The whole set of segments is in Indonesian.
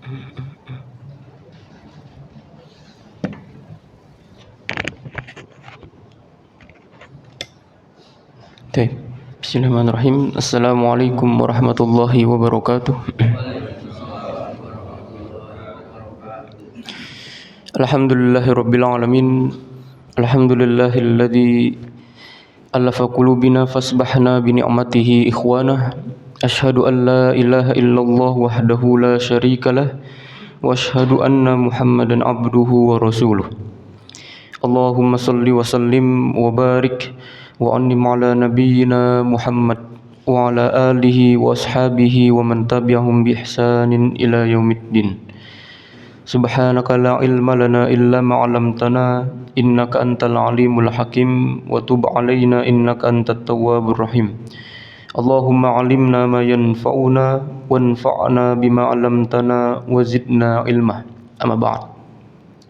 Baik. Bismillahirrahmanirrahim. Assalamualaikum warahmatullahi wabarakatuh. Alhamdulillahirabbil alamin. Alhamdulillahilladzi alafa qulubina fasbahna bi ni'matihi ikhwana. Asyhadu an la ilaha illallah wahdahu la syarikalah wa asyhadu anna Muhammadan abduhu wa rasuluh. Allahumma salli wa sallim wa barik wa an'im ala nabiyyina Muhammad wa ala alihi wa ashabihi wa man tabi'ahum bi ihsanin ila yaumiddin. Subhanaka la ilma lana illa ma 'allamtana innaka antal alimul hakim wa tub 'alaina innaka antat tawwabur rahim. Allahumma 'allimna ma yanfa'una wanfa'na bima 'allamtana wa zidna ilma. Amma ba'd.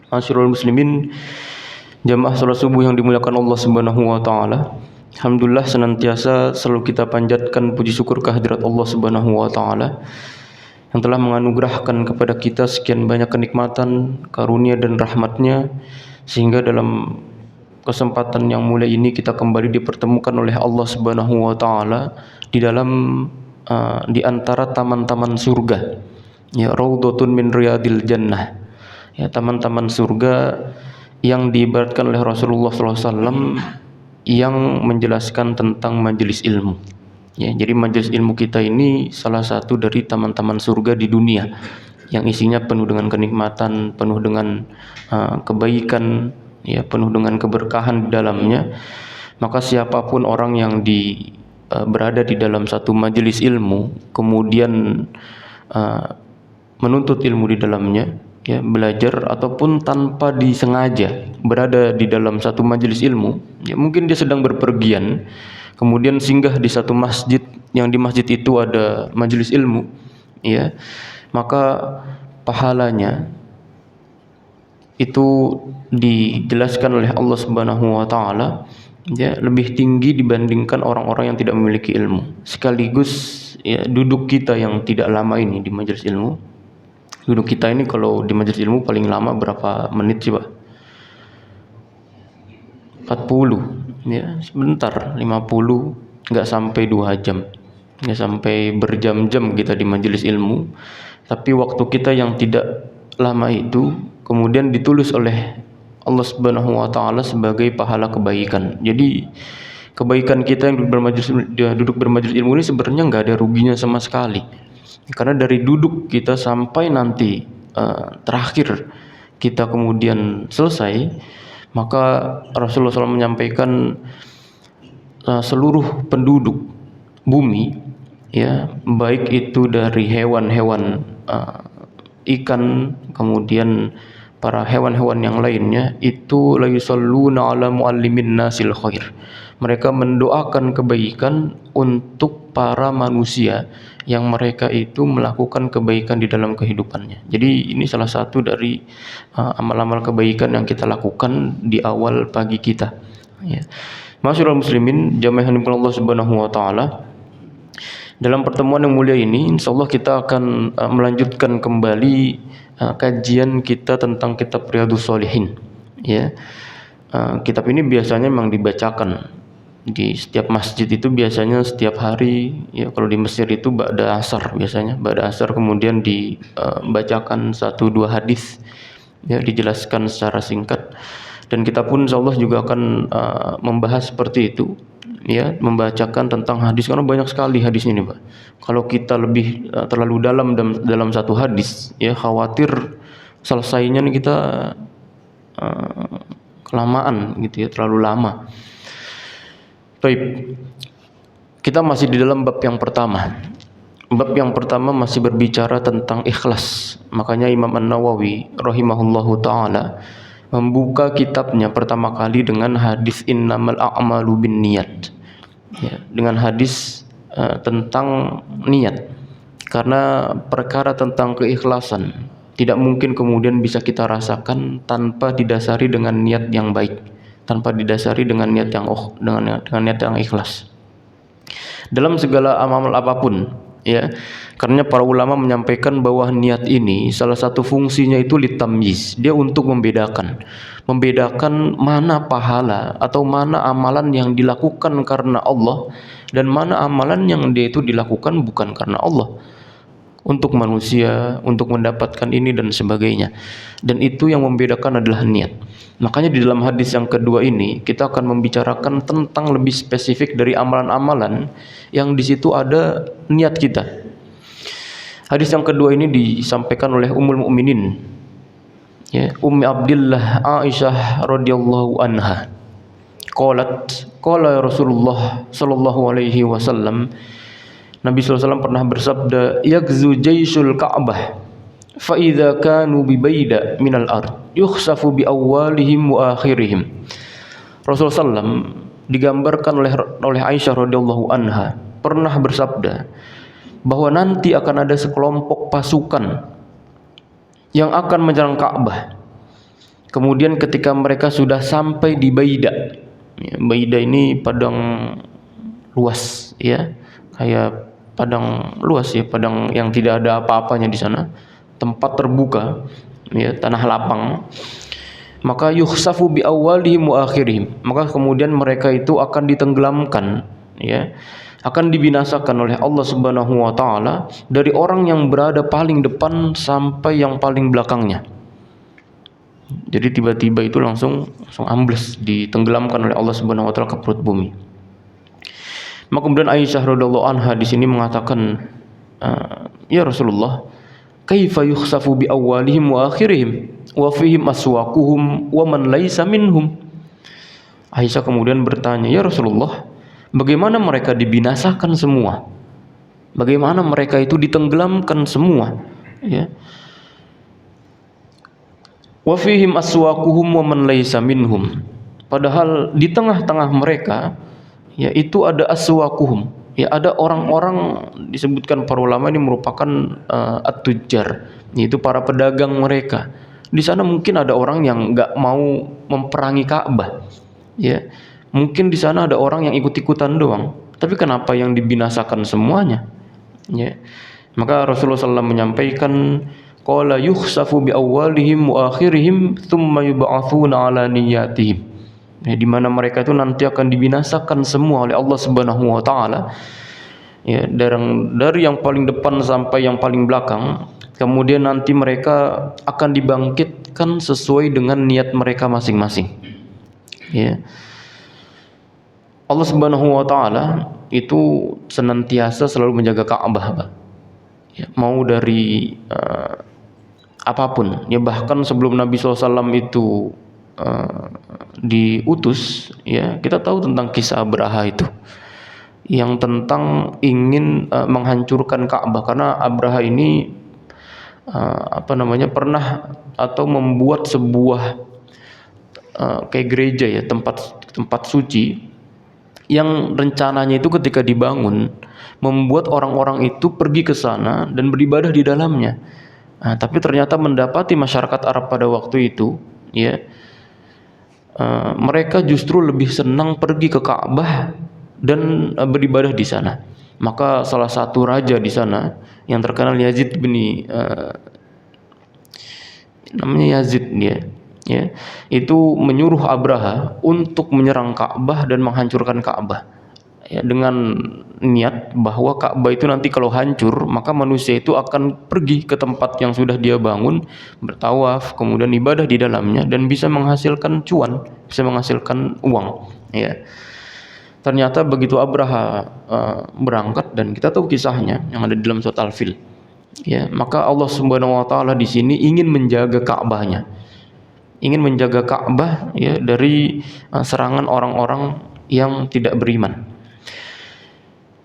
Ma'asyiral muslimin, jamaah salat subuh yang dimuliakan Allah Subhanahu wa taala. Alhamdulillah, senantiasa selalu kita panjatkan puji syukur kehadirat Allah Subhanahu wa taala yang telah menganugerahkan kepada kita sekian banyak kenikmatan, karunia dan rahmatnya, sehingga dalam kesempatan yang mulia ini kita kembali dipertemukan oleh Allah Subhanahu wa taala di dalam di antara taman-taman surga. Ya, raudhatun min riyadil jannah. Ya, taman-taman surga yang diibaratkan oleh Rasulullah SAW yang menjelaskan tentang majelis ilmu. Ya, jadi majelis ilmu kita ini salah satu dari taman-taman surga di dunia yang isinya penuh dengan kenikmatan, penuh dengan kebaikan, ya, penuh dengan keberkahan di dalamnya. Maka siapapun orang yang berada di dalam satu majelis ilmu, kemudian menuntut ilmu di dalamnya, ya, belajar ataupun tanpa disengaja berada di dalam satu majelis ilmu, ya, mungkin dia sedang berpergian kemudian singgah di satu masjid yang di masjid itu ada majelis ilmu, ya, maka pahalanya itu dijelaskan oleh Allah Subhanahu wa taala, ya, lebih tinggi dibandingkan orang-orang yang tidak memiliki ilmu. Sekaligus, ya, duduk kita yang tidak lama ini di majelis ilmu. Duduk kita ini kalau di majelis ilmu paling lama berapa menit sih, Pak? 40, ya, sebentar, 50, enggak sampai 2 jam. Enggak sampai berjam-jam kita di majelis ilmu. Tapi waktu kita yang tidak lama itu kemudian ditulis oleh Allah Subhanahu wa taala sebagai pahala kebaikan. Jadi kebaikan kita yang duduk bermajelis ilmu ini sebenarnya enggak ada ruginya sama sekali. Karena dari duduk kita sampai nanti terakhir kita kemudian selesai, maka Rasulullah SAW menyampaikan seluruh penduduk bumi, ya, baik itu dari hewan-hewan, ikan, kemudian para hewan-hewan yang lainnya, itu la yusalluna ala muallimin nasil khair. Mereka mendoakan kebaikan untuk para manusia yang mereka itu melakukan kebaikan di dalam kehidupannya. Jadi ini salah satu dari amal-amal kebaikan yang kita lakukan di awal pagi kita, ya. Ma'asyiral muslimin, jamaah yang dimuliakan Allah Subhanahu wa taala. Dalam pertemuan yang mulia ini insyaallah kita akan melanjutkan kembali kajian kita tentang kitab Riyadhus Shalihin, ya. Kitab ini biasanya memang dibacakan di setiap masjid itu biasanya setiap hari, ya. Kalau di Mesir itu ba'da asar, biasanya ba'da asar kemudian dibacakan 1-2 hadis, ya, dijelaskan secara singkat. Dan kita pun insyaallah juga akan membahas seperti itu, ya, membacakan tentang hadis, karena banyak sekali hadis ini, Pak. Kalau kita lebih terlalu dalam satu hadis, ya, khawatir selesainya nih kita kelamaan gitu, ya, terlalu lama. Baik, kita masih di dalam bab yang pertama. Bab yang pertama masih berbicara tentang ikhlas. Makanya Imam An-Nawawi rahimahullahu taala membuka kitabnya pertama kali dengan hadis innamal a'malu binniyat, ya, dengan hadis tentang niat. Karena perkara tentang keikhlasan tidak mungkin kemudian bisa kita rasakan tanpa didasari dengan niat yang baik, tanpa didasari dengan niat yang dengan niat yang ikhlas. Dalam segala amal apapun, ya. Karena para ulama menyampaikan bahwa niat ini salah satu fungsinya itu litamyiz, dia untuk membedakan mana pahala atau mana amalan yang dilakukan karena Allah dan mana amalan yang dia itu dilakukan bukan karena Allah, untuk manusia, untuk mendapatkan ini dan sebagainya. Dan itu yang membedakan adalah niat. Makanya di dalam hadis yang kedua ini kita akan membicarakan tentang lebih spesifik dari amalan-amalan yang di situ ada niat kita. Hadis yang kedua ini disampaikan oleh Ummul Mukminin, ya, Ummi Abdillah Aisyah radhiyallahu anha. Qala Rasulullah sallallahu alaihi wasallam, Nabi SAW pernah bersabda, "Yaghzu jaisul Ka'bah fa idza kanu bi baida minal ard yukhsafu bi awwalihim wa akhirihim." Rasulullah SAW digambarkan oleh Aisyah radhiyallahu anha pernah bersabda bahwa nanti akan ada sekelompok pasukan yang akan menyerang Ka'bah. Kemudian ketika mereka sudah sampai di Baida, ya, Baida ini padang luas, ya, kayak padang luas, ya, padang yang tidak ada apa-apanya di sana, tempat terbuka, ya, tanah lapang. Maka yukhsafu bi awwalihim wa akhirihim, maka kemudian mereka itu akan ditenggelamkan, ya, akan dibinasakan oleh Allah Subhanahu wa taala dari orang yang berada paling depan sampai yang paling belakangnya. Jadi tiba-tiba itu langsung ambles, ditenggelamkan oleh Allah Subhanahu wa taala ke perut bumi. Maka kemudian Aisyah radhiyallahu anha di sini mengatakan, "Ya Rasulullah, kaifa yukhsafu bi awwalihim wa akhirihim wa fihim aswaquhum wa man laisa minhum?" Aisyah kemudian bertanya, "Ya Rasulullah, bagaimana mereka dibinasakan semua? Bagaimana mereka itu ditenggelamkan semua?" Ya. Wa fihim aswaquhum wa man laisa minhum. Padahal di tengah-tengah mereka, ya, itu ada aswaquhum, ya, ada orang-orang, disebutkan para ulama ini merupakan at-tujjar, yaitu para pedagang mereka. Di sana mungkin ada orang yang enggak mau memperangi Ka'bah, ya. Mungkin di sana ada orang yang ikut-ikutan doang. Tapi kenapa yang dibinasakan semuanya? Ya. Maka Rasulullah SAW menyampaikan, qala yukhsafu bi awwalihim wa akhirihim thumma yub'atsuna ala niyyatihim. Ya, di mana mereka itu nanti akan dibinasakan semua oleh Allah Subhanahu wa taala. Ya, dari yang paling depan sampai yang paling belakang. Kemudian nanti mereka akan dibangkitkan sesuai dengan niat mereka masing-masing. Ya. Allah Subhanahu wa taala itu senantiasa selalu menjaga Ka'bah, Pak. Ya, mau dari apapun, ya, bahkan sebelum Nabi SAW itu diutus, ya, kita tahu tentang kisah Abraha itu, yang tentang ingin menghancurkan Ka'bah, karena Abraha ini pernah atau membuat sebuah kayak gereja, ya, tempat suci, yang rencananya itu ketika dibangun membuat orang-orang itu pergi ke sana dan beribadah di dalamnya. Tapi ternyata mendapati masyarakat Arab pada waktu itu, ya, mereka justru lebih senang pergi ke Ka'bah dan beribadah di sana. Maka salah satu raja di sana yang terkenal Yazid bin namanya Yazid dia, ya, itu menyuruh Abraha untuk menyerang Ka'bah dan menghancurkan Ka'bah, ya, dengan niat bahwa Ka'bah itu nanti kalau hancur maka manusia itu akan pergi ke tempat yang sudah dia bangun, bertawaf, kemudian ibadah di dalamnya dan bisa menghasilkan cuan, bisa menghasilkan uang, ya. Ternyata begitu Abraha berangkat, dan kita tahu kisahnya yang ada di dalam surat Al-Fil, ya, maka Allah Subhanahu wa taala di sini ingin menjaga Ka'bahnya, ingin menjaga Ka'bah, ya, dari serangan orang-orang yang tidak beriman.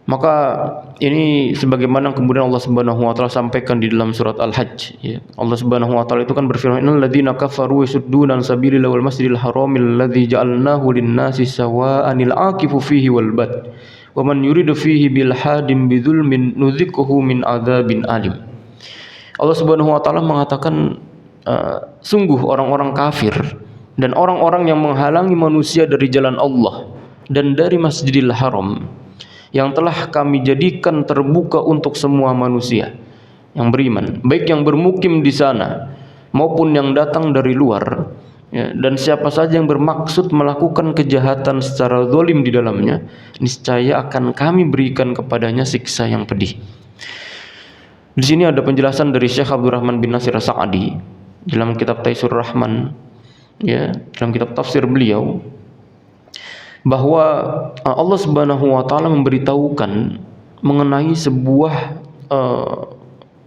Maka ini sebagaimana kemudian Allah Subhanahu wa taala sampaikan di dalam surat Al-Hajj, ya. Allah Subhanahu wa taala itu kan berfirman, "Innal ladzina kafaru yasudduna an sabilillahi wal masjidil haramil ladzi ja'alnahu lin-nasi sawa'anil 'aqifu fihi wal bad wa man yuridu fihi bil hadim bidzulmin nudzikhu min adzabin alim." Allah Subhanahu wa taala mengatakan, sungguh orang-orang kafir dan orang-orang yang menghalangi manusia dari jalan Allah dan dari Masjidil Haram, yang telah kami jadikan terbuka untuk semua manusia yang beriman, baik yang bermukim di sana maupun yang datang dari luar. Ya, dan siapa saja yang bermaksud melakukan kejahatan secara zalim di dalamnya, niscaya akan kami berikan kepadanya siksa yang pedih. Di sini ada penjelasan dari Syekh Abdurrahman bin Nasir As-Sa'di dalam kitab Taisur Rahman, ya, dalam kitab tafsir beliau, bahwa Allah Subhanahu wa taala memberitahukan mengenai sebuah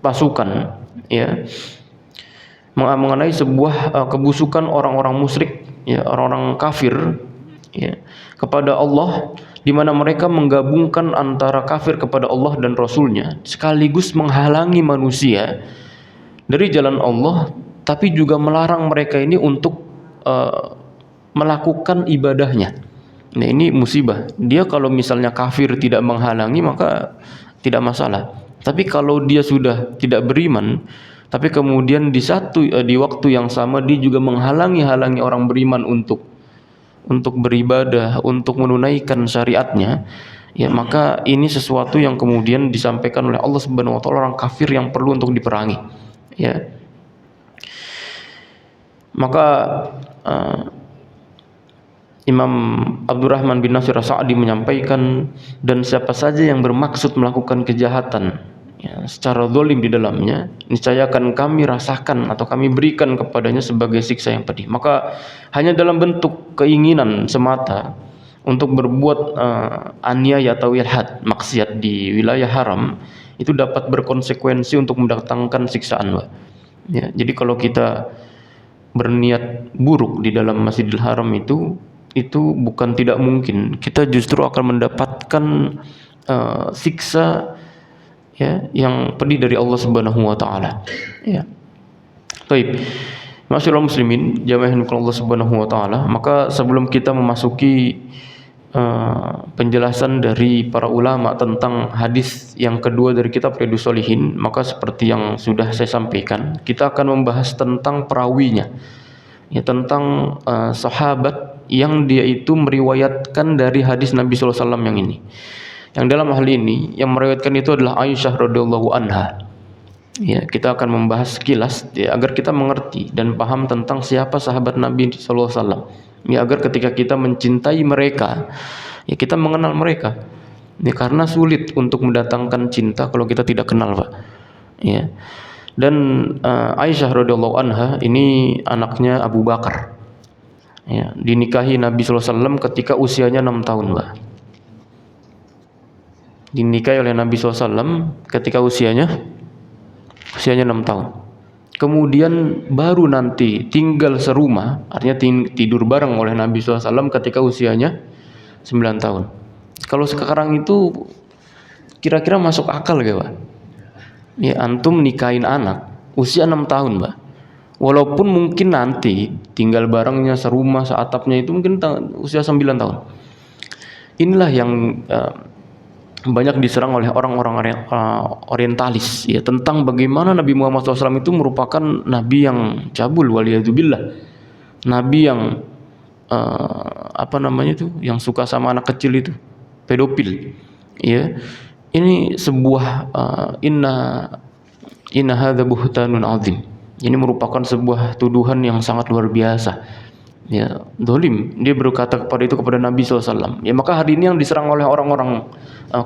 pasukan, ya, mengenai sebuah kebusukan orang-orang musyrik, ya, orang-orang kafir, ya, kepada Allah, di mana mereka menggabungkan antara kafir kepada Allah dan Rasulnya, sekaligus menghalangi manusia dari jalan Allah, tapi juga melarang mereka ini untuk melakukan ibadahnya. Nah, ini musibah. Dia kalau misalnya kafir tidak menghalangi maka tidak masalah. Tapi kalau dia sudah tidak beriman, tapi kemudian di waktu yang sama dia juga menghalangi orang beriman untuk beribadah, untuk menunaikan syariatnya, ya, maka ini sesuatu yang kemudian disampaikan oleh Allah Subhanahu wa taala, orang kafir yang perlu untuk diperangi, ya. Maka Imam Abdurrahman bin Nasir As-Sa'di menyampaikan, dan siapa saja yang bermaksud melakukan kejahatan, ya, secara zalim di dalamnya, niscaya akan kami rasakan atau kami berikan kepadanya sebagai siksa yang pedih. Maka hanya dalam bentuk keinginan semata untuk berbuat aniaya atau ilhad, maksiat di wilayah haram, itu dapat berkonsekuensi untuk mendatangkan siksaan, Pak. Ya, jadi kalau kita berniat buruk di dalam Masjidil Haram itu bukan tidak mungkin kita justru akan mendapatkan siksa, ya, yang pedih dari Allah Subhanahu wa taala, ya. Baik, Masyaallah muslimin jamaah Allah Subhanahu wa taala, maka sebelum kita memasuki penjelasan dari para ulama tentang hadis yang kedua dari kitab Riyadhus Shalihin, maka seperti yang sudah saya sampaikan, kita akan membahas tentang perawinya, ya, tentang sahabat yang dia itu meriwayatkan dari hadis Nabi SAW yang ini. Yang dalam hal ini yang meriwayatkan itu adalah Aisyah radhiyallahu anha. Ya, kita akan membahas sekilas, ya, agar kita mengerti dan paham tentang siapa sahabat Nabi SAW. Ya, agar ketika kita mencintai mereka, ya, kita mengenal mereka. Ya, karena sulit untuk mendatangkan cinta kalau kita tidak kenal, Pak. Ya. Dan Aisyah radhiyallahu anha ini anaknya Abu Bakar. Ya, dinikahi Nabi SAW ketika usianya 6 tahun, Mbak. Dinikahi oleh Nabi SAW ketika usianya 6 tahun. Kemudian baru nanti tinggal serumah, artinya tidur bareng oleh Nabi SAW ketika usianya 9 tahun. Kalau sekarang itu kira-kira masuk akal gak, Pak? Ya, antum nikahin anak usia 6 tahun, Mbak. Walaupun mungkin nanti tinggal barengnya serumah seatapnya itu mungkin usia 9 tahun. Inilah yang banyak diserang oleh orang-orang orientalis, ya, tentang bagaimana Nabi Muhammad SAW itu merupakan nabi yang cabul, waliyadzubillah. Nabi yang yang suka sama anak kecil itu, pedofil. Ya. Ini sebuah inna hadza buhtanun azim. Ini merupakan sebuah tuduhan yang sangat luar biasa, ya, dolim. Dia berkata kepada Nabi SAW. Ya, maka hari ini yang diserang oleh orang-orang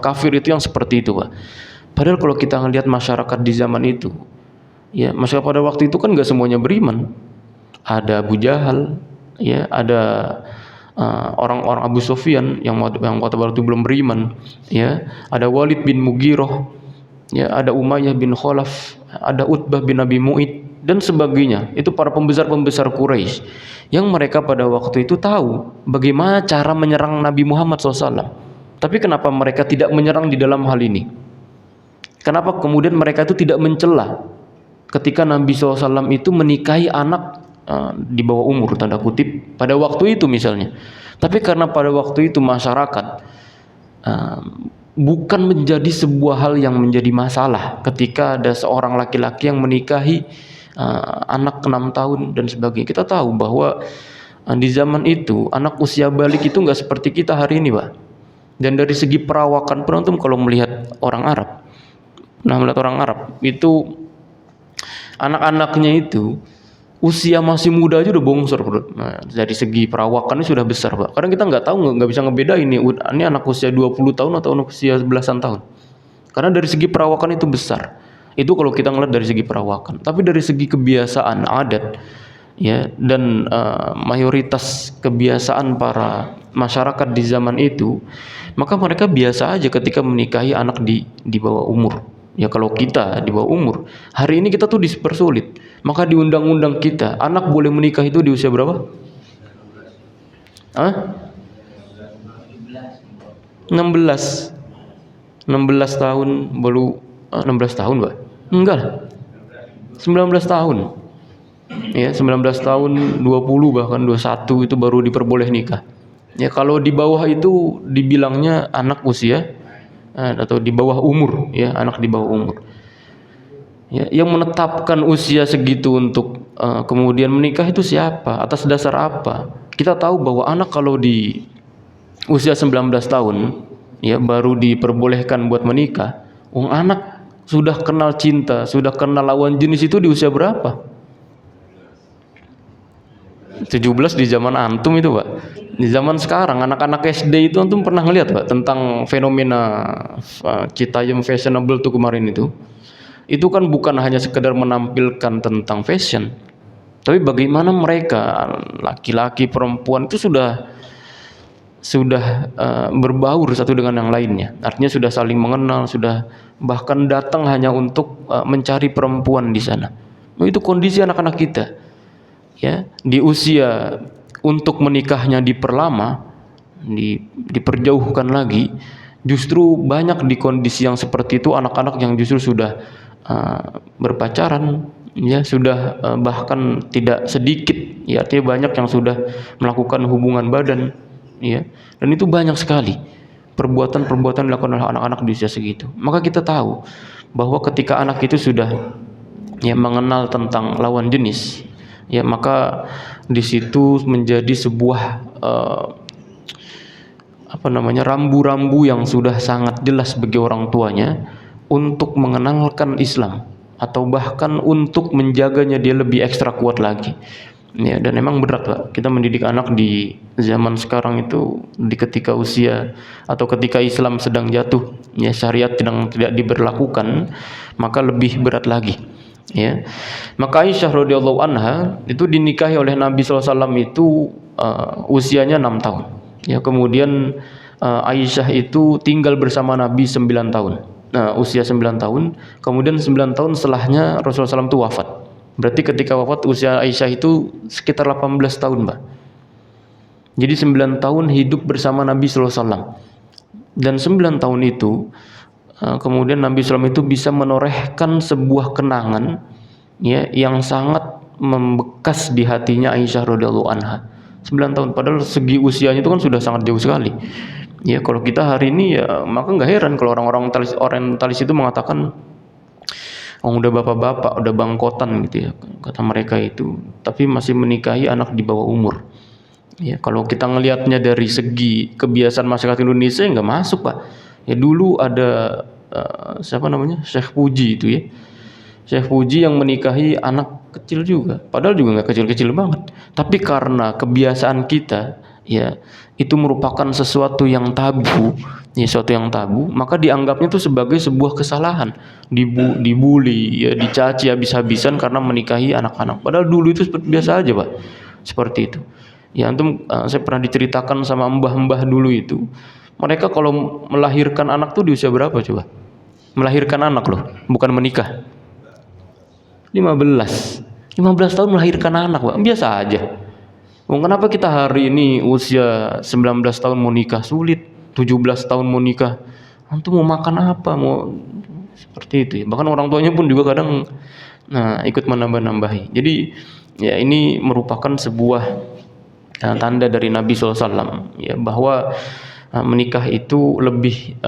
kafir itu yang seperti itu, Pak. Padahal kalau kita melihat masyarakat di zaman itu, ya, masyarakat pada waktu itu kan nggak semuanya beriman. Ada Abu Jahal, ya, ada orang-orang Abu Sufyan yang waktu itu belum beriman, ya, ada Walid bin Mughirah, ya, ada Umayyah bin Khalaf, ada Utbah bin Abi Mu'id dan sebagainya. Itu para pembesar-pembesar Quraisy yang mereka pada waktu itu tahu bagaimana cara menyerang Nabi Muhammad SAW. Tapi kenapa mereka tidak menyerang di dalam hal ini? Kenapa kemudian mereka itu tidak mencela ketika Nabi SAW itu menikahi anak di bawah umur, tanda kutip, pada waktu itu misalnya. Tapi karena pada waktu itu masyarakat bukan menjadi sebuah hal yang menjadi masalah ketika ada seorang laki-laki yang menikahi anak 6 tahun dan sebagainya. Kita tahu bahwa di zaman itu anak usia balik itu nggak seperti kita hari ini, Pak. Dan dari segi perawakan pun antum kalau melihat orang Arab, itu anak-anaknya itu usia masih muda aja udah bongsor, bro. Nah, dari segi perawakannya sudah besar, Pak. Karena kita nggak tahu, nggak bisa ngebedain ini anak usia 20 tahun atau anak usia belasan tahun. Karena dari segi perawakan itu besar. Itu kalau kita ngeliat dari segi perawakan. Tapi dari segi kebiasaan adat, ya, dan mayoritas kebiasaan para masyarakat di zaman itu, maka mereka biasa aja ketika menikahi anak di bawah umur. Ya kalau kita di bawah umur, hari ini kita tuh dipersulit. Maka di undang-undang kita, anak boleh menikah itu di usia berapa? Hah? 16. 16 tahun baru 16 tahun, Pak. Enggak lah. 19 tahun. Ya, 19 tahun, 20 bahkan 21 itu baru diperboleh nikah. Ya, kalau di bawah itu dibilangnya anak usia atau di bawah umur, ya, anak di bawah umur. Ya, yang menetapkan usia segitu untuk kemudian menikah itu siapa? Atas dasar apa? Kita tahu bahwa anak kalau di usia 19 tahun, ya, baru diperbolehkan buat menikah. Anak sudah kenal cinta, sudah kenal lawan jenis itu di usia berapa? 17 di zaman antum itu, Pak. Di zaman sekarang anak-anak SD itu antum pernah ngeliat, Pak, tentang fenomena Citayam fashionable tuh kemarin itu. Itu kan bukan hanya sekedar menampilkan tentang fashion, tapi bagaimana mereka laki-laki perempuan itu sudah berbaur satu dengan yang lainnya. Artinya sudah saling mengenal, sudah bahkan datang hanya untuk mencari perempuan di sana. Itu kondisi anak-anak kita. Ya, di usia untuk menikahnya diperlama, diperjauhkan lagi, justru banyak di kondisi yang seperti itu anak-anak yang justru sudah berpacaran, ya, sudah bahkan tidak sedikit, ya, artinya banyak yang sudah melakukan hubungan badan, ya, dan itu banyak sekali perbuatan-perbuatan dilakukan oleh anak-anak di usia segitu. Maka kita tahu bahwa ketika anak itu sudah, ya, mengenal tentang lawan jenis, ya, maka di situ menjadi sebuah rambu-rambu yang sudah sangat jelas bagi orang tuanya untuk mengenalkan Islam atau bahkan untuk menjaganya dia lebih ekstra kuat lagi. Ya, dan memang berat, Pak, kita mendidik anak di zaman sekarang itu ketika usia atau ketika Islam sedang jatuh, ya, syariat sedang tidak diberlakukan, maka lebih berat lagi. Ya, maka Aisyah radhiyallahu anha itu dinikahi oleh Nabi SAW itu usianya 6 tahun. Ya, kemudian Aisyah itu tinggal bersama Nabi 9 tahun. Nah, usia 9 tahun, kemudian 9 tahun setelahnya Rasulullah SAW itu wafat. Berarti ketika wafat usia Aisyah itu sekitar 18 tahun, Mbak. Jadi 9 tahun hidup bersama Nabi SAW. Dan 9 tahun itu kemudian Nabi SAW itu bisa menorehkan sebuah kenangan, ya, yang sangat membekas di hatinya Aisyah radhiyallahu anha. 9 tahun, padahal segi usianya itu kan sudah sangat jauh sekali. Ya, kalau kita hari ini, ya, maka nggak heran kalau orang-orang orientalis itu mengatakan, udah bapak-bapak, udah bangkotan gitu, ya, kata mereka itu, tapi masih menikahi anak di bawah umur. Ya, kalau kita ngelihatnya dari segi kebiasaan masyarakat Indonesia nggak masuk, Pak. Ya, dulu ada siapa namanya, Syekh Puji itu, ya, Syekh Puji yang menikahi anak kecil juga, padahal juga nggak kecil-kecil banget. Tapi karena kebiasaan kita, ya, itu merupakan sesuatu yang tabu, ya, sesuatu yang tabu, maka dianggapnya itu sebagai sebuah kesalahan, dibully, ya, dicaci habis-habisan karena menikahi anak-anak. Padahal dulu itu biasa aja, Pak, seperti itu. Ya, antum, saya pernah diceritakan sama mbah-mbah dulu itu, mereka kalau melahirkan anak tuh di usia berapa coba? Melahirkan anak loh, bukan menikah. 15 tahun melahirkan anak, Pak. Biasa aja. Kenapa kita hari ini usia 19 tahun mau nikah sulit, 17 tahun mau nikah, antum mau makan apa, mau seperti itu, ya. Bahkan orang tuanya pun juga kadang ikut menambah-nambahi. Jadi, ya, ini merupakan sebuah tanda dari Nabi SAW, ya, bahwa menikah itu lebih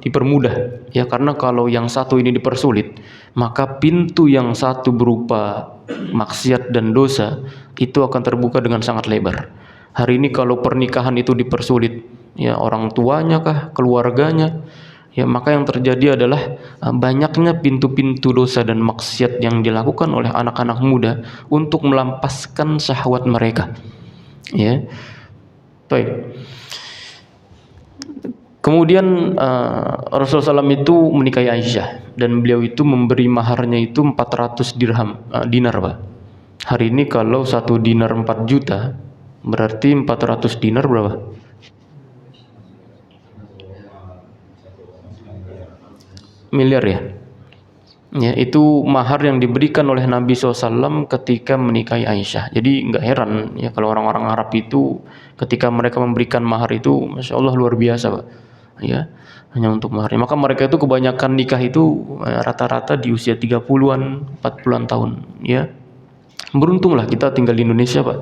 dipermudah, ya, karena kalau yang satu ini dipersulit, maka pintu yang satu berupa maksiat dan dosa itu akan terbuka dengan sangat lebar. Hari ini kalau pernikahan itu dipersulit, ya orang tuanya kah, keluarganya, ya maka yang terjadi adalah banyaknya pintu-pintu dosa dan maksiat yang dilakukan oleh anak-anak muda untuk melampaskan syahwat mereka. Ya, baik. Kemudian Rasulullah SAW itu menikahi Aisyah dan beliau itu memberi maharnya itu 400 dirham, dinar, Pak. Hari ini kalau 1 dinar 4 juta, berarti 400 dinar berapa? Miliar ya? Ya, itu mahar yang diberikan oleh Nabi SAW ketika menikahi Aisyah. Jadi nggak heran ya kalau orang-orang Arab itu ketika mereka memberikan mahar itu, Masya Allah luar biasa, Pak. Ya, hanya untuk maharnya. Maka mereka itu kebanyakan nikah itu rata-rata di usia 30-an, 40-an tahun. Ya, beruntunglah kita tinggal di Indonesia, Pak.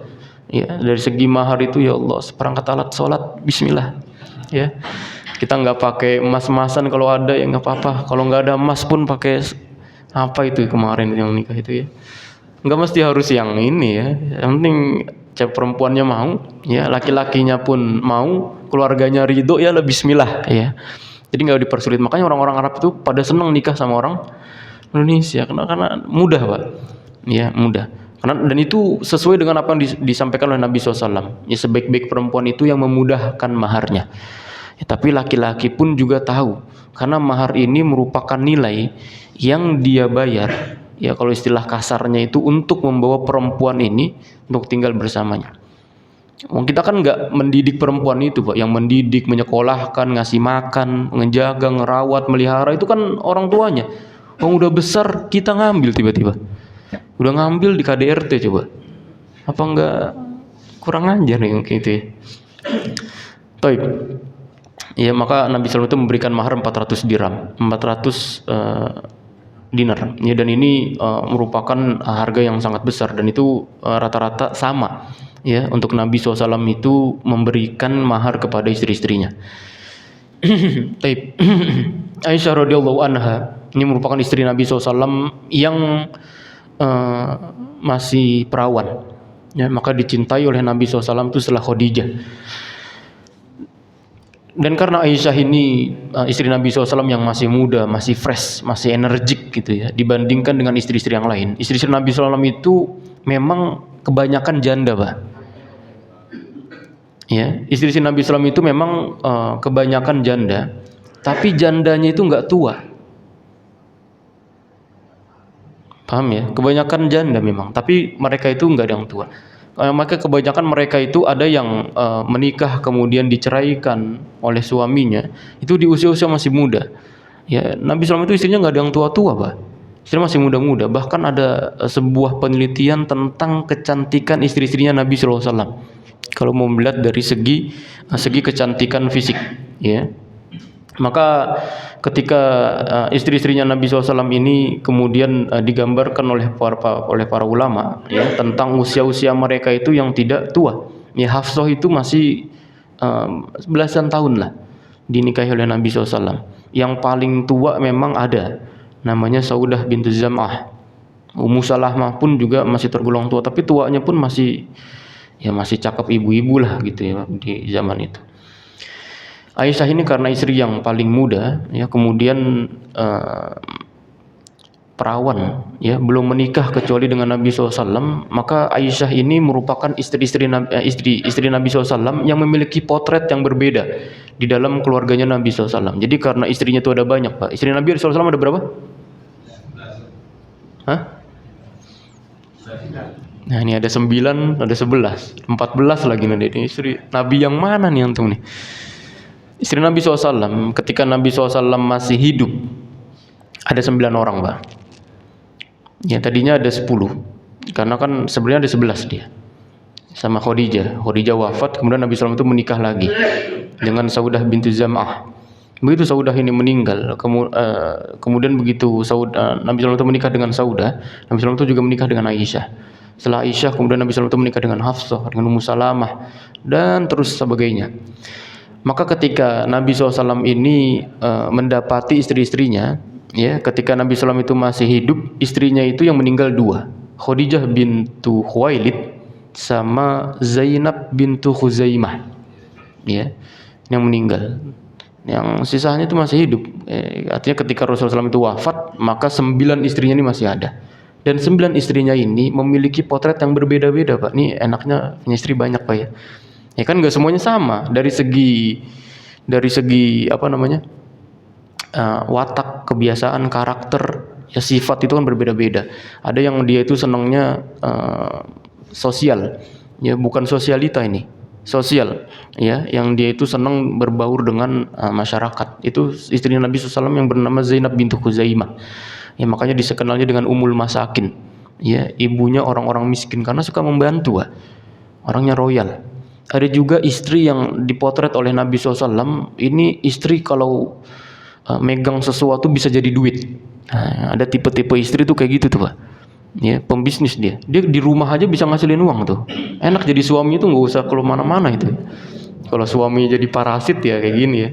Ya, dari segi mahar itu ya Allah seperangkat alat sholat, Bismillah. Ya, kita nggak pakai emas-emasan, kalau ada ya nggak apa-apa. Kalau nggak ada emas pun pakai apa itu kemarin yang nikah itu ya. Nggak mesti harus yang ini ya. Yang penting cewek perempuannya mau, ya laki-lakinya pun mau, keluarganya ridho ya, Bismillah ya. Jadi nggak dipersulit. Makanya orang-orang Arab itu pada senang nikah sama orang Indonesia karena mudah, Pak. Ya mudah. Dan itu sesuai dengan apa yang disampaikan oleh Nabi SAW. Ya sebaik-baik perempuan itu yang memudahkan maharnya. Ya, tapi laki-laki pun juga tahu karena mahar ini merupakan nilai yang dia bayar, ya kalau istilah kasarnya itu untuk membawa perempuan ini untuk tinggal bersamanya. Kita kan nggak mendidik perempuan itu, Pak. Yang mendidik, menyekolahkan, ngasih makan, menjaga, ngerawat, melihara itu kan orang tuanya. Udah besar kita ngambil tiba-tiba. Udah ngambil di KDRT coba. Apa nggak kurang ajar nih kayak gitu ya? Baik. Ya maka Nabi SAW itu memberikan mahar 400 dirham, 400 dinar. Ya, dan ini merupakan harga yang sangat besar dan itu rata-rata sama. Ya, untuk Nabi SAW itu memberikan mahar kepada istri-istrinya. Aisyah radhiyallahu anha ini merupakan istri Nabi SAW yang masih perawan. Ya, maka dicintai oleh Nabi SAW itu setelah Khadijah. Dan karena Aisyah ini istri Nabi SAW yang masih muda, masih fresh, masih energik gitu ya, dibandingkan dengan istri-istri yang lain. Istri-istri Nabi SAW itu memang kebanyakan janda, Pak. Ya, istri-istri Nabi SAW itu memang kebanyakan janda, tapi jandanya itu nggak tua. Paham ya? Kebanyakan janda memang, tapi mereka itu nggak ada yang tua. Maka kebanyakan mereka itu ada yang menikah kemudian diceraikan oleh suaminya itu di usia-usia masih muda. Ya, Nabi SAW itu istrinya nggak ada yang tua-tua, Pak. Istrinya masih muda-muda. Bahkan ada sebuah penelitian tentang kecantikan istri-istrinya Nabi SAW. Kalau mau melihat dari segi kecantikan fisik, ya. Maka ketika istri-istrinya Nabi SAW ini kemudian digambarkan oleh para ulama ya, tentang usia-usia mereka itu yang tidak tua. Ya, Hafsah itu masih belasan tahun lah dinikahi oleh Nabi SAW. Yang paling tua memang ada, namanya Saudah bintu Zam'ah. Ummu Salamah pun juga masih tergolong tua, tapi tuanya pun masih cakep ibu-ibu lah gitu ya di zaman itu. Aisyah ini karena istri yang paling muda, ya kemudian perawan, ya belum menikah kecuali dengan Nabi SAW, maka Aisyah ini merupakan istri Nabi SAW yang memiliki potret yang berbeda di dalam keluarganya Nabi SAW. Jadi karena istrinya itu ada banyak, Pak. Istri Nabi SAW ada berapa? Hah? Nah ini ada 9, ada 11, 14 lagi nanti. Ini istri Nabi yang mana nih antum nih? Istri Nabi SAW ketika Nabi SAW masih hidup ada 9 orang, Pak. Ya tadinya ada 10, karena kan sebenarnya ada 11 dia sama Khadijah. Khadijah wafat, kemudian Nabi SAW itu menikah lagi dengan Saudah bintu Zam'ah. Begitu Saudah ini meninggal, kemudian begitu Nabi SAW itu menikah dengan Saudah, Nabi SAW itu juga menikah dengan Aisyah. Setelah Aisyah kemudian Nabi SAW itu menikah dengan Hafsah, dengan Ummu Salamah dan terus sebagainya. Maka ketika Nabi SAW ini mendapati istri-istrinya, ya, ketika Nabi SAW itu masih hidup, istrinya itu yang meninggal 2, Khadijah bintu Khuwailid sama Zainab bintu Khuzaimah, ya, yang meninggal. Yang sisanya itu masih hidup. Artinya ketika Rasulullah SAW itu wafat, maka 9 istrinya ini masih ada. Dan 9 istrinya ini memiliki potret yang berbeda-beda, Pak. Ini enaknya punya istri banyak, Pak, ya. Ya kan nggak semuanya sama dari segi apa namanya? Watak, kebiasaan, karakter, ya sifat itu kan berbeda-beda. Ada yang dia itu senangnya sosial, ya bukan sosialita ini, sosial, ya, yang dia itu senang berbaur dengan masyarakat. Itu istri Nabi SAW yang bernama Zainab bintu Khuzaimah. Ya makanya disekenalnya dengan Ummul Masakin, ya ibunya orang-orang miskin karena suka membantu, orangnya royal. Ada juga istri yang dipotret oleh Nabi SAW. Ini istri kalau megang sesuatu bisa jadi duit. Nah, ada tipe-tipe istri tuh kayak gitu tuh, Pak. Ya, pembisnis dia. Dia di rumah aja bisa ngasilin uang tuh. Enak jadi suami itu nggak usah keluar mana-mana itu. Kalau suami jadi parasit ya kayak gini ya.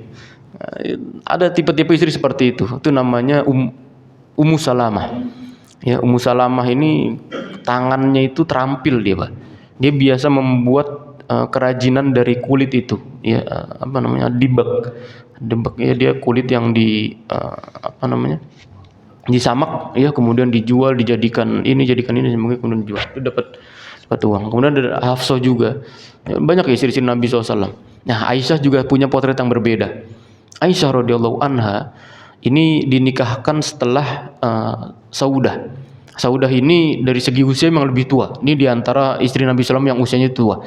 Ada tipe-tipe istri seperti itu. Itu namanya Ummu Salamah. Ya, Ummu Salamah ini tangannya itu terampil dia, Pak. Dia biasa membuat kerajinan dari kulit itu, ya apa namanya, dibek ya, dia kulit yang apa namanya, disamak, ya kemudian dijual, dijadikan ini semuanya kemudian dijual, itu dapat uang. Kemudian ada Hafsah juga, ya, banyak ya istri-istri Nabi SAW. Nah Aisyah juga punya potret yang berbeda. Aisyah radhiyallahu anha ini dinikahkan setelah Saudah. Saudah ini dari segi usia memang lebih tua. Ini diantara istri Nabi SAW yang usianya tua.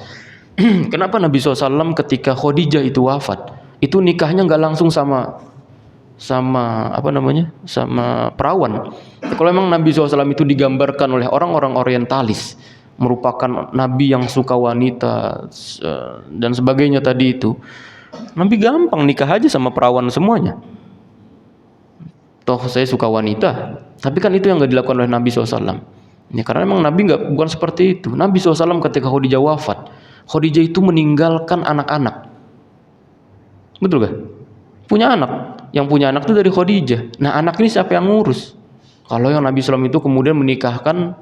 Kenapa Nabi SAW ketika Khadijah itu wafat, itu nikahnya nggak langsung sama apa namanya, sama perawan. Kalau memang Nabi SAW itu digambarkan oleh orang-orang orientalis merupakan Nabi yang suka wanita dan sebagainya tadi itu, Nabi gampang nikah aja sama perawan semuanya. Toh saya suka wanita, tapi kan itu yang nggak dilakukan oleh Nabi SAW. Ya, karena memang Nabi bukan seperti itu. Nabi SAW ketika Khadijah wafat, Khadijah itu meninggalkan anak-anak. Betul gak? Punya anak. Yang punya anak itu dari Khadijah. Nah anak ini siapa yang ngurus? Kalau yang Nabi SAW itu kemudian menikahkan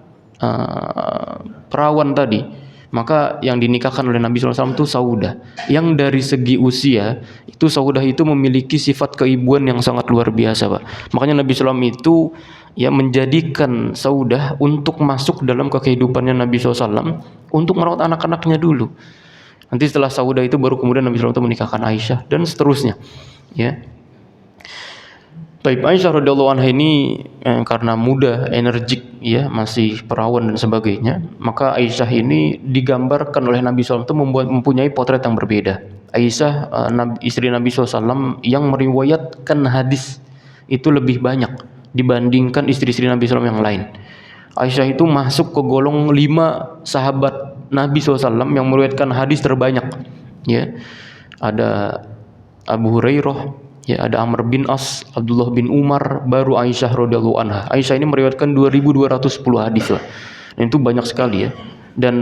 perawan tadi, maka yang dinikahkan oleh Nabi SAW itu Saudah. Yang dari segi usia itu Saudah itu memiliki sifat keibuan yang sangat luar biasa, Pak. Makanya Nabi SAW itu ya menjadikan Saudah untuk masuk dalam kehidupannya Nabi SAW untuk merawat anak-anaknya dulu. Nanti setelah Saudah itu baru kemudian Nabi SAW menikahkan Aisyah dan seterusnya. Ya. Baik, Aisyah radhiyallahu anha ini karena muda, energik, ya masih perawan dan sebagainya, maka Aisyah ini digambarkan oleh Nabi SAW itu mempunyai potret yang berbeda. Aisyah istri Nabi SAW yang meriwayatkan hadis itu lebih banyak dibandingkan istri-istri Nabi SAW yang lain. Aisyah itu masuk ke golong 5 sahabat Nabi SAW yang meriwayatkan hadis terbanyak. Ya, ada Abu Hurairah, ya ada Amr bin As, Abdullah bin Umar, baru Aisyah radhiyallahu anha. Aisyah ini meriwayatkan 2210 hadis lah. Dan itu banyak sekali ya. Dan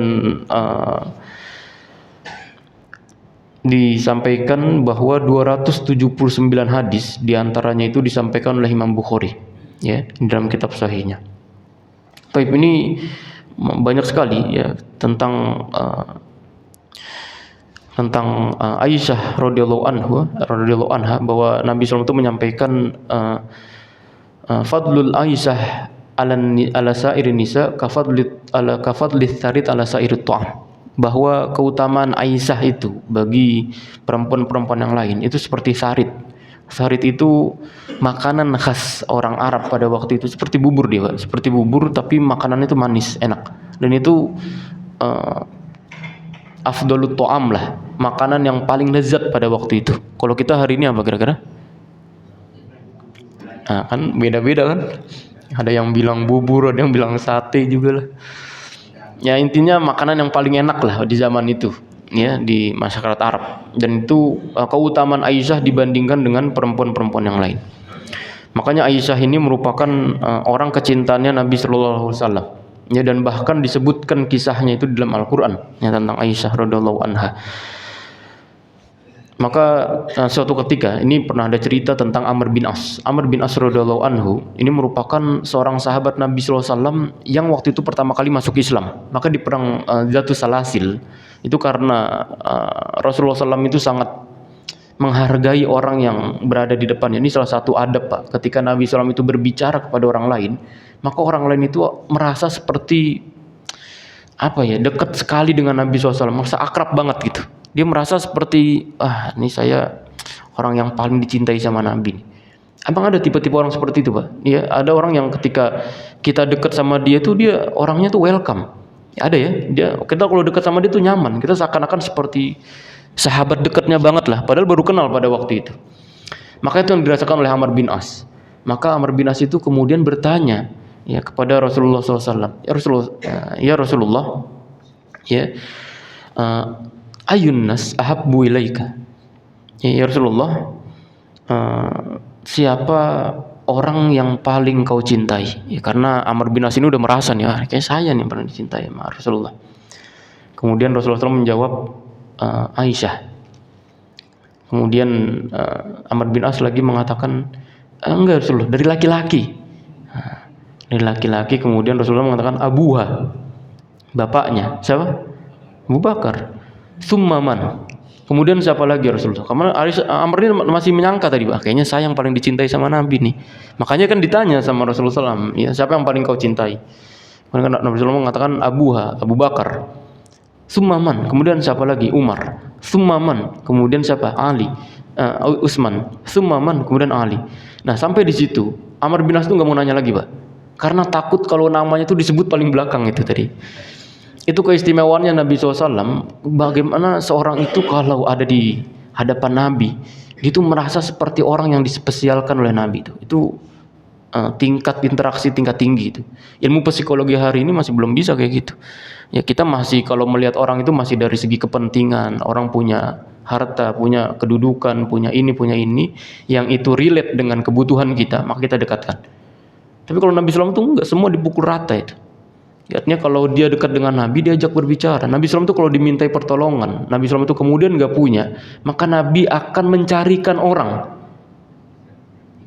disampaikan bahwa 279 hadis diantaranya itu disampaikan oleh Imam Bukhari, ya dalam kitab sahihnya. Baik, ini banyak sekali ya tentang Aisyah radhiyallahu anha bahwa Nabi SAW itu menyampaikan fadlul Aisyah ala sairin nisa kafadlit tharid ala sairit ta'am, bahwa keutamaan Aisyah itu bagi perempuan-perempuan yang lain itu seperti sarit. Sarit itu makanan khas orang Arab pada waktu itu, seperti bubur dia, Pak. Seperti bubur tapi makanannya itu manis, enak. Dan itu afdalut ta'am lah, makanan yang paling lezat pada waktu itu. Kalau kita hari ini apa kira-kira? Nah, kan beda-beda kan? Ada yang bilang bubur, ada yang bilang sate juga lah. Ya intinya makanan yang paling enak lah di zaman itu, ya di masyarakat Arab. Dan itu keutamaan Aisyah dibandingkan dengan perempuan-perempuan yang lain. Makanya Aisyah ini merupakan orang kecintaannya Nabi Sallallahu Alaihi Wasallam. Ya, dan bahkan disebutkan kisahnya itu di dalam Al-Quran ya, tentang Aisyah radhiyallahu anha. Maka suatu ketika ini pernah ada cerita tentang Amr bin As. Amr bin As radhiyallahu anhu ini merupakan seorang sahabat Nabi sallallahu alaihi wasallam yang waktu itu pertama kali masuk Islam. Maka di perang Zatus Salasil itu karena Rasulullah SAW itu sangat menghargai orang yang berada di depannya. Ini salah satu adab, Pak. Ketika Nabi SAW itu berbicara kepada orang lain, maka orang lain itu merasa seperti dekat sekali dengan Nabi SAW, merasa akrab banget gitu. Dia merasa seperti ini saya orang yang paling dicintai sama Nabi. Abang ada tipe-tipe orang seperti itu, Pak? Ya, ada orang yang ketika kita dekat sama dia tuh dia orangnya tuh welcome. Ada ya, kita kalau dekat sama dia tuh nyaman. Kita seakan-akan seperti sahabat dekatnya banget lah, padahal baru kenal pada waktu itu. Maka itu yang dirasakan oleh Amr bin As. Maka Amr bin As itu kemudian bertanya ya kepada Rasulullah SAW, ya Rasulullah, ayun nas ahabbu ilaika. Ya Rasulullah, siapa orang yang paling kau cintai? Ya, karena Amr bin As ini udah merasa nih, kayak saya nih yang paling dicintai sama Rasulullah. Kemudian Rasulullah SAW menjawab, Aisyah. Kemudian Amr bin As lagi mengatakan, enggak Rasulullah, dari laki-laki. Dari laki-laki. Kemudian Rasulullah mengatakan abuha, bapaknya. Siapa? Abu Bakar. Summaman. Kemudian siapa lagi Rasulullah? Karena Amr ini masih menyangka tadi, kayaknya saya yang paling dicintai sama Nabi nih. Makanya kan ditanya sama Rasulullah SAW, ya siapa yang paling kau cintai? Kemudian Nabi SAW mengatakan abuha, Abu Bakar. Summaman. Kemudian siapa lagi? Umar. Summaman. Kemudian siapa? Ali. Utsman. Summaman. Kemudian Ali. Nah sampai di situ Amr bin As itu nggak mau nanya lagi, Pak, karena takut kalau namanya itu disebut paling belakang itu tadi. Itu keistimewaannya Nabi SAW. Bagaimana seorang itu kalau ada di hadapan Nabi, dia itu merasa seperti orang yang dispesialkan oleh Nabi. Itu tingkat interaksi tingkat tinggi itu. Ilmu psikologi hari ini masih belum bisa kayak gitu. Ya kita masih kalau melihat orang itu masih dari segi kepentingan. Orang punya harta, punya kedudukan, punya ini, yang itu relate dengan kebutuhan kita, maka kita dekatkan. Tapi kalau Nabi SAW itu enggak, semua dipukul rata itu. Artinya kalau dia dekat dengan Nabi, dia ajak berbicara. Nabi SAW itu kalau dimintai pertolongan, Nabi SAW itu kemudian nggak punya, maka Nabi akan mencarikan orang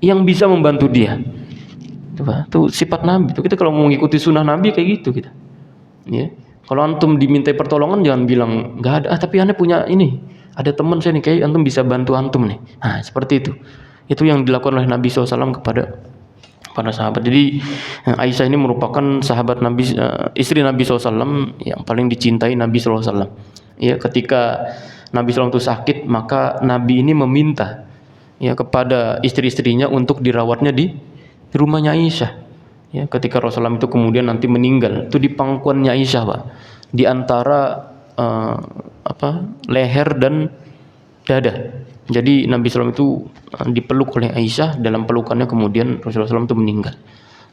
yang bisa membantu dia. Itu sifat Nabi. Itu kita kalau mau mengikuti sunnah Nabi kayak gitu kita. Ya. Kalau antum dimintai pertolongan jangan bilang nggak ada. Tapi aneh punya ini, ada teman saya nih, kayak antum bisa bantu antum nih. Nah seperti itu. Itu yang dilakukan oleh Nabi SAW kepada para sahabat. Jadi Aisyah ini merupakan sahabat Nabi, istri Nabi SAW yang paling dicintai Nabi SAW. Ya, ketika Nabi SAW itu sakit, maka Nabi ini meminta ya kepada istri-istrinya untuk dirawatnya di rumahnya Aisyah. Ya, ketika Rasulullah itu kemudian nanti meninggal, itu di pangkuannya Aisyah, Pak, di antara leher dan dada. Jadi Nabi SAW itu dipeluk oleh Aisyah, dalam pelukannya kemudian Rasulullah SAW itu meninggal.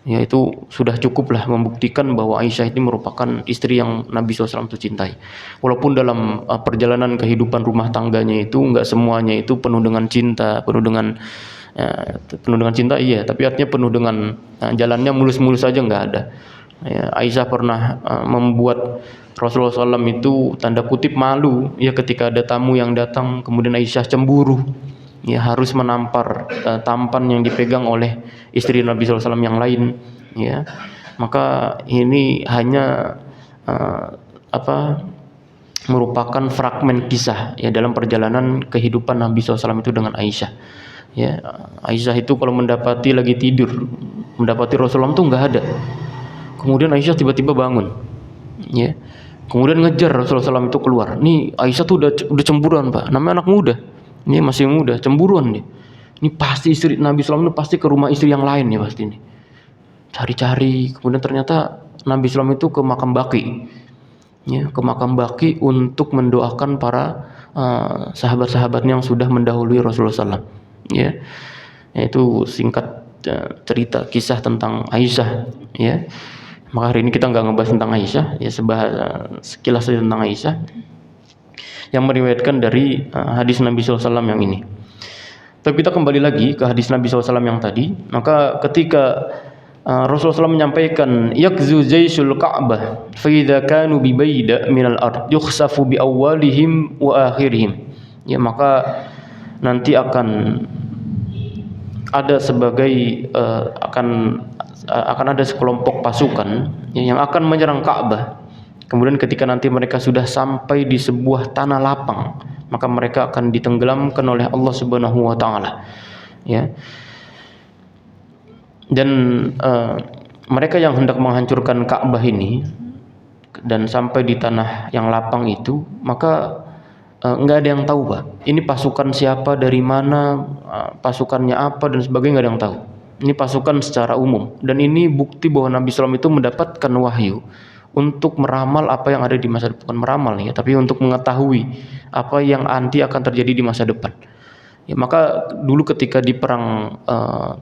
Ya, itu sudah cukup lah membuktikan bahwa Aisyah ini merupakan istri yang Nabi SAW itu cintai. Walaupun dalam perjalanan kehidupan rumah tangganya itu enggak semuanya itu penuh dengan cinta, penuh dengan cinta, iya, tapi artinya penuh dengan jalannya mulus-mulus saja enggak ada. Ya, Aisyah pernah membuat Rasulullah SAW itu tanda kutip malu ya ketika ada tamu yang datang, kemudian Aisyah cemburu ya harus menampar tampan yang dipegang oleh istri Nabi SAW yang lain ya. Maka ini hanya merupakan fragmen kisah ya dalam perjalanan kehidupan Nabi SAW itu dengan Aisyah ya. Aisyah itu kalau mendapati lagi tidur, mendapati Rasulullah itu nggak ada, kemudian Aisyah tiba-tiba bangun ya, kemudian ngejar Rasulullah SAW itu keluar. Nih Aisyah tuh udah cemburuan, Pak, namanya anak muda, ini masih muda, cemburuan nih. Ini pasti istri Nabi SAW itu pasti ke rumah istri yang lain nih pasti nih. Cari-cari, kemudian ternyata Nabi SAW itu ke makam Baqi ya, ke makam Baqi untuk mendoakan para sahabat-sahabatnya yang sudah mendahului Rasulullah SAW ya. Itu singkat cerita kisah tentang Aisyah ya. Maka hari ini kita nggak ngebahas tentang Aisyah ya, sekilas saja tentang Aisyah yang meriwayatkan dari hadis Nabi SAW yang ini. Tapi kita kembali lagi ke hadis Nabi SAW yang tadi. Maka ketika Rasulullah SAW menyampaikan yakzu jaisul Ka'bah fa idza kanu bi baida minal ard yukhsafu bi awwalihim wa akhirihim ya maka nanti akan ada sebagai akan ada sekelompok pasukan yang akan menyerang Ka'bah. Kemudian ketika nanti mereka sudah sampai di sebuah tanah lapang, maka mereka akan ditenggelamkan oleh Allah Subhanahu wa taala. Ya. Dan mereka yang hendak menghancurkan Ka'bah ini dan sampai di tanah yang lapang itu, maka nggak ada yang tahu, Pak. Ini pasukan siapa, dari mana, pasukannya apa dan sebagainya, nggak ada yang tahu. Ini pasukan secara umum, dan ini bukti bahwa Nabi SAW itu mendapatkan wahyu untuk meramal apa yang ada di masa depan, meramal ya, tapi untuk mengetahui apa yang nanti akan terjadi di masa depan. Ya, maka dulu ketika di perang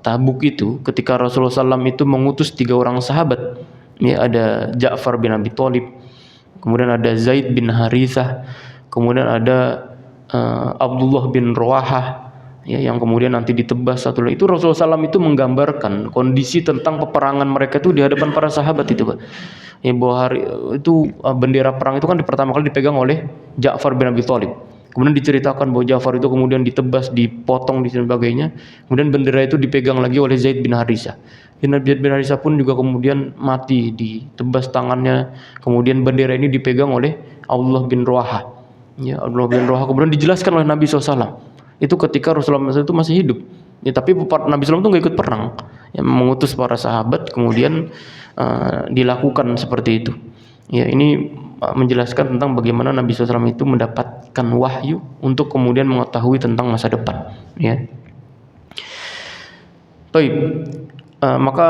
Tabuk itu, ketika Rasulullah SAW itu mengutus 3 orang sahabat, ya, ada Ja'far bin Abi Thalib, kemudian ada Zaid bin Harithah, kemudian ada Abdullah bin Rawahah, ya, yang kemudian nanti ditebas satu lagi. Itu Rasulullah SAW itu menggambarkan kondisi tentang peperangan mereka itu di hadapan para sahabat itu, Pak. Ya, bahwa bendera perang itu kan pertama kali dipegang oleh Ja'far bin Abi Thalib. Kemudian diceritakan bahwa Ja'far itu kemudian ditebas, dipotong dan sebagainya. Kemudian bendera itu dipegang lagi oleh Zaid bin Harithah. Zaid bin Harithah pun juga kemudian mati, ditebas tangannya. Kemudian bendera ini dipegang oleh Abdullah bin Rawahah. Ya, Abdullah bin Rawahah kemudian dijelaskan oleh Nabi SAW. Itu ketika Rasulullah SAW itu masih hidup. Ya, tapi Nabi SAW itu nggak ikut perang. Ya, mengutus para sahabat, kemudian dilakukan seperti itu. Ya, ini menjelaskan tentang bagaimana Nabi SAW itu mendapatkan wahyu untuk kemudian mengetahui tentang masa depan. Ya. Baik, maka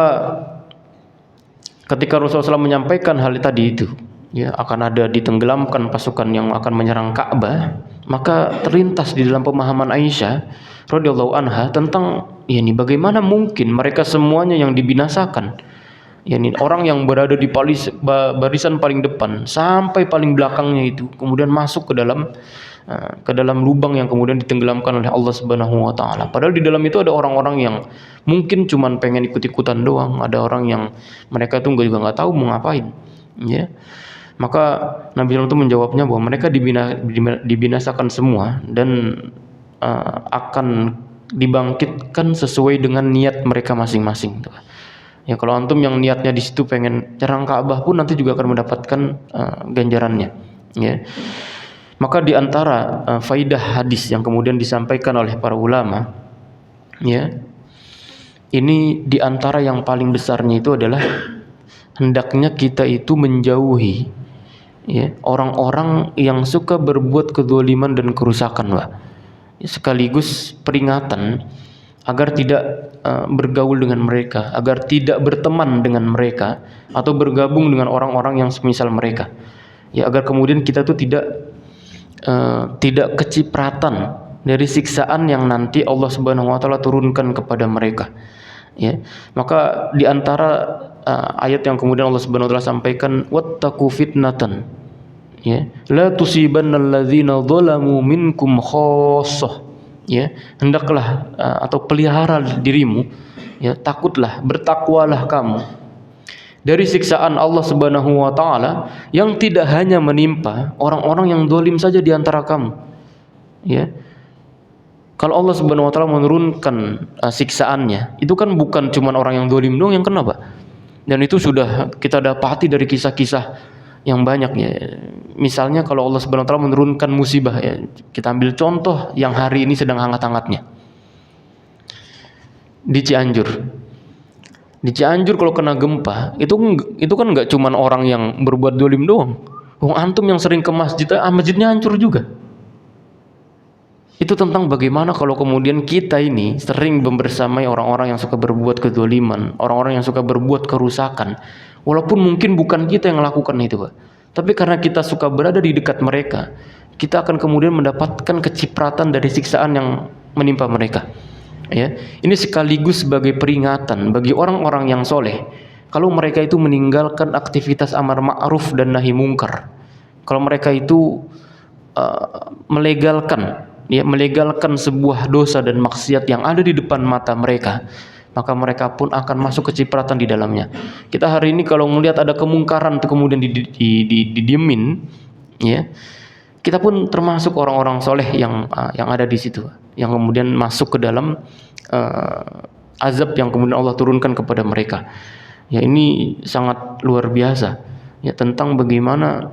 ketika Rasulullah SAW menyampaikan hal tadi itu, ya, akan ada ditenggelamkan pasukan yang akan menyerang Ka'bah, maka terlintas di dalam pemahaman Aisyah radhiyallahu anha tentang, ya, ini bagaimana mungkin mereka semuanya yang dibinasakan. Ya, ini orang yang berada di barisan paling depan sampai paling belakangnya itu kemudian masuk ke dalam lubang yang kemudian ditenggelamkan oleh Allah Subhanahu wa taala. Padahal di dalam itu ada orang-orang yang mungkin cuman pengen ikut-ikutan doang, ada orang yang mereka tuh juga nggak tahu mau ngapain. Ya. Maka Nabi SAW itu menjawabnya bahwa mereka dibinasakan semua dan akan dibangkitkan sesuai dengan niat mereka masing-masing. Ya, kalau antum yang niatnya di situ pengen nyerang Ka'bah pun nanti juga akan mendapatkan ganjarannya. Ya. Maka di antara faidah hadis yang kemudian disampaikan oleh para ulama, ya, ini di antara yang paling besarnya itu adalah hendaknya kita itu menjauhi, ya, orang-orang yang suka berbuat kezaliman dan kerusakan, Pak. Sekaligus peringatan agar tidak bergaul dengan mereka, agar tidak berteman dengan mereka atau bergabung dengan orang-orang yang semisal mereka. Ya, agar kemudian kita tuh tidak kecipratan dari siksaan yang nanti Allah Subhanahu wa taala turunkan kepada mereka. Ya, maka di antara ayat yang kemudian Allah Subhanahu wa taala sampaikan, wattaqu fitnatan, ya, la tusibannalladzina dzalamu minkum khassah. Ya, hendaklah atau pelihara dirimu, ya, takutlah, bertakwalah kamu dari siksaan Allah Subhanahu wa taala yang tidak hanya menimpa orang-orang yang zalim saja di antara kamu. Ya. Kalau Allah Subhanahu wa taala menurunkan siksaannya, itu kan bukan cuma orang yang zalim doang yang kena, Pak. Dan itu sudah kita dapati dari kisah-kisah yang banyak, ya. Misalnya kalau Allah Subhanahu wa taala menurunkan musibah, ya, kita ambil contoh yang hari ini sedang hangat-hangatnya. Di Cianjur. Di Cianjur kalau kena gempa, itu kan enggak cuma orang yang berbuat zalim doang. Wong antum yang sering ke masjid, masjidnya hancur juga. Itu tentang bagaimana kalau kemudian kita ini sering membersamai orang-orang yang suka berbuat kezaliman, orang-orang yang suka berbuat kerusakan. Walaupun mungkin bukan kita yang lakukan itu, Pak. Tapi karena kita suka berada di dekat mereka, kita akan kemudian mendapatkan kecipratan dari siksaan yang menimpa mereka. Ya, ini sekaligus sebagai peringatan bagi orang-orang yang soleh. Kalau mereka itu meninggalkan aktivitas amar ma'ruf dan nahi mungkar, kalau mereka itu melegalkan sebuah dosa dan maksiat yang ada di depan mata mereka, maka mereka pun akan masuk kecipratan di dalamnya. Kita hari ini kalau melihat ada kemungkaran itu kemudian didiemin, ya, kita pun termasuk orang-orang soleh yang ada di situ, yang kemudian masuk ke dalam azab yang kemudian Allah turunkan kepada mereka. Ya, ini sangat luar biasa. Ya, tentang bagaimana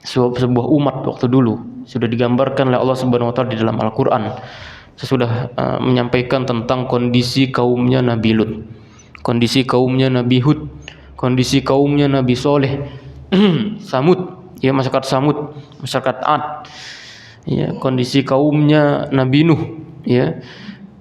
sebuah umat waktu dulu sudah digambarkan oleh Allah Subhanahu wa taala di dalam Al-Qur'an. Sesudah menyampaikan tentang kondisi kaumnya Nabi Lut, kondisi kaumnya Nabi Hud, kondisi kaumnya Nabi Soleh, Samud, ya masyarakat Samud, masyarakat Ad, ya kondisi kaumnya Nabi Nuh, ya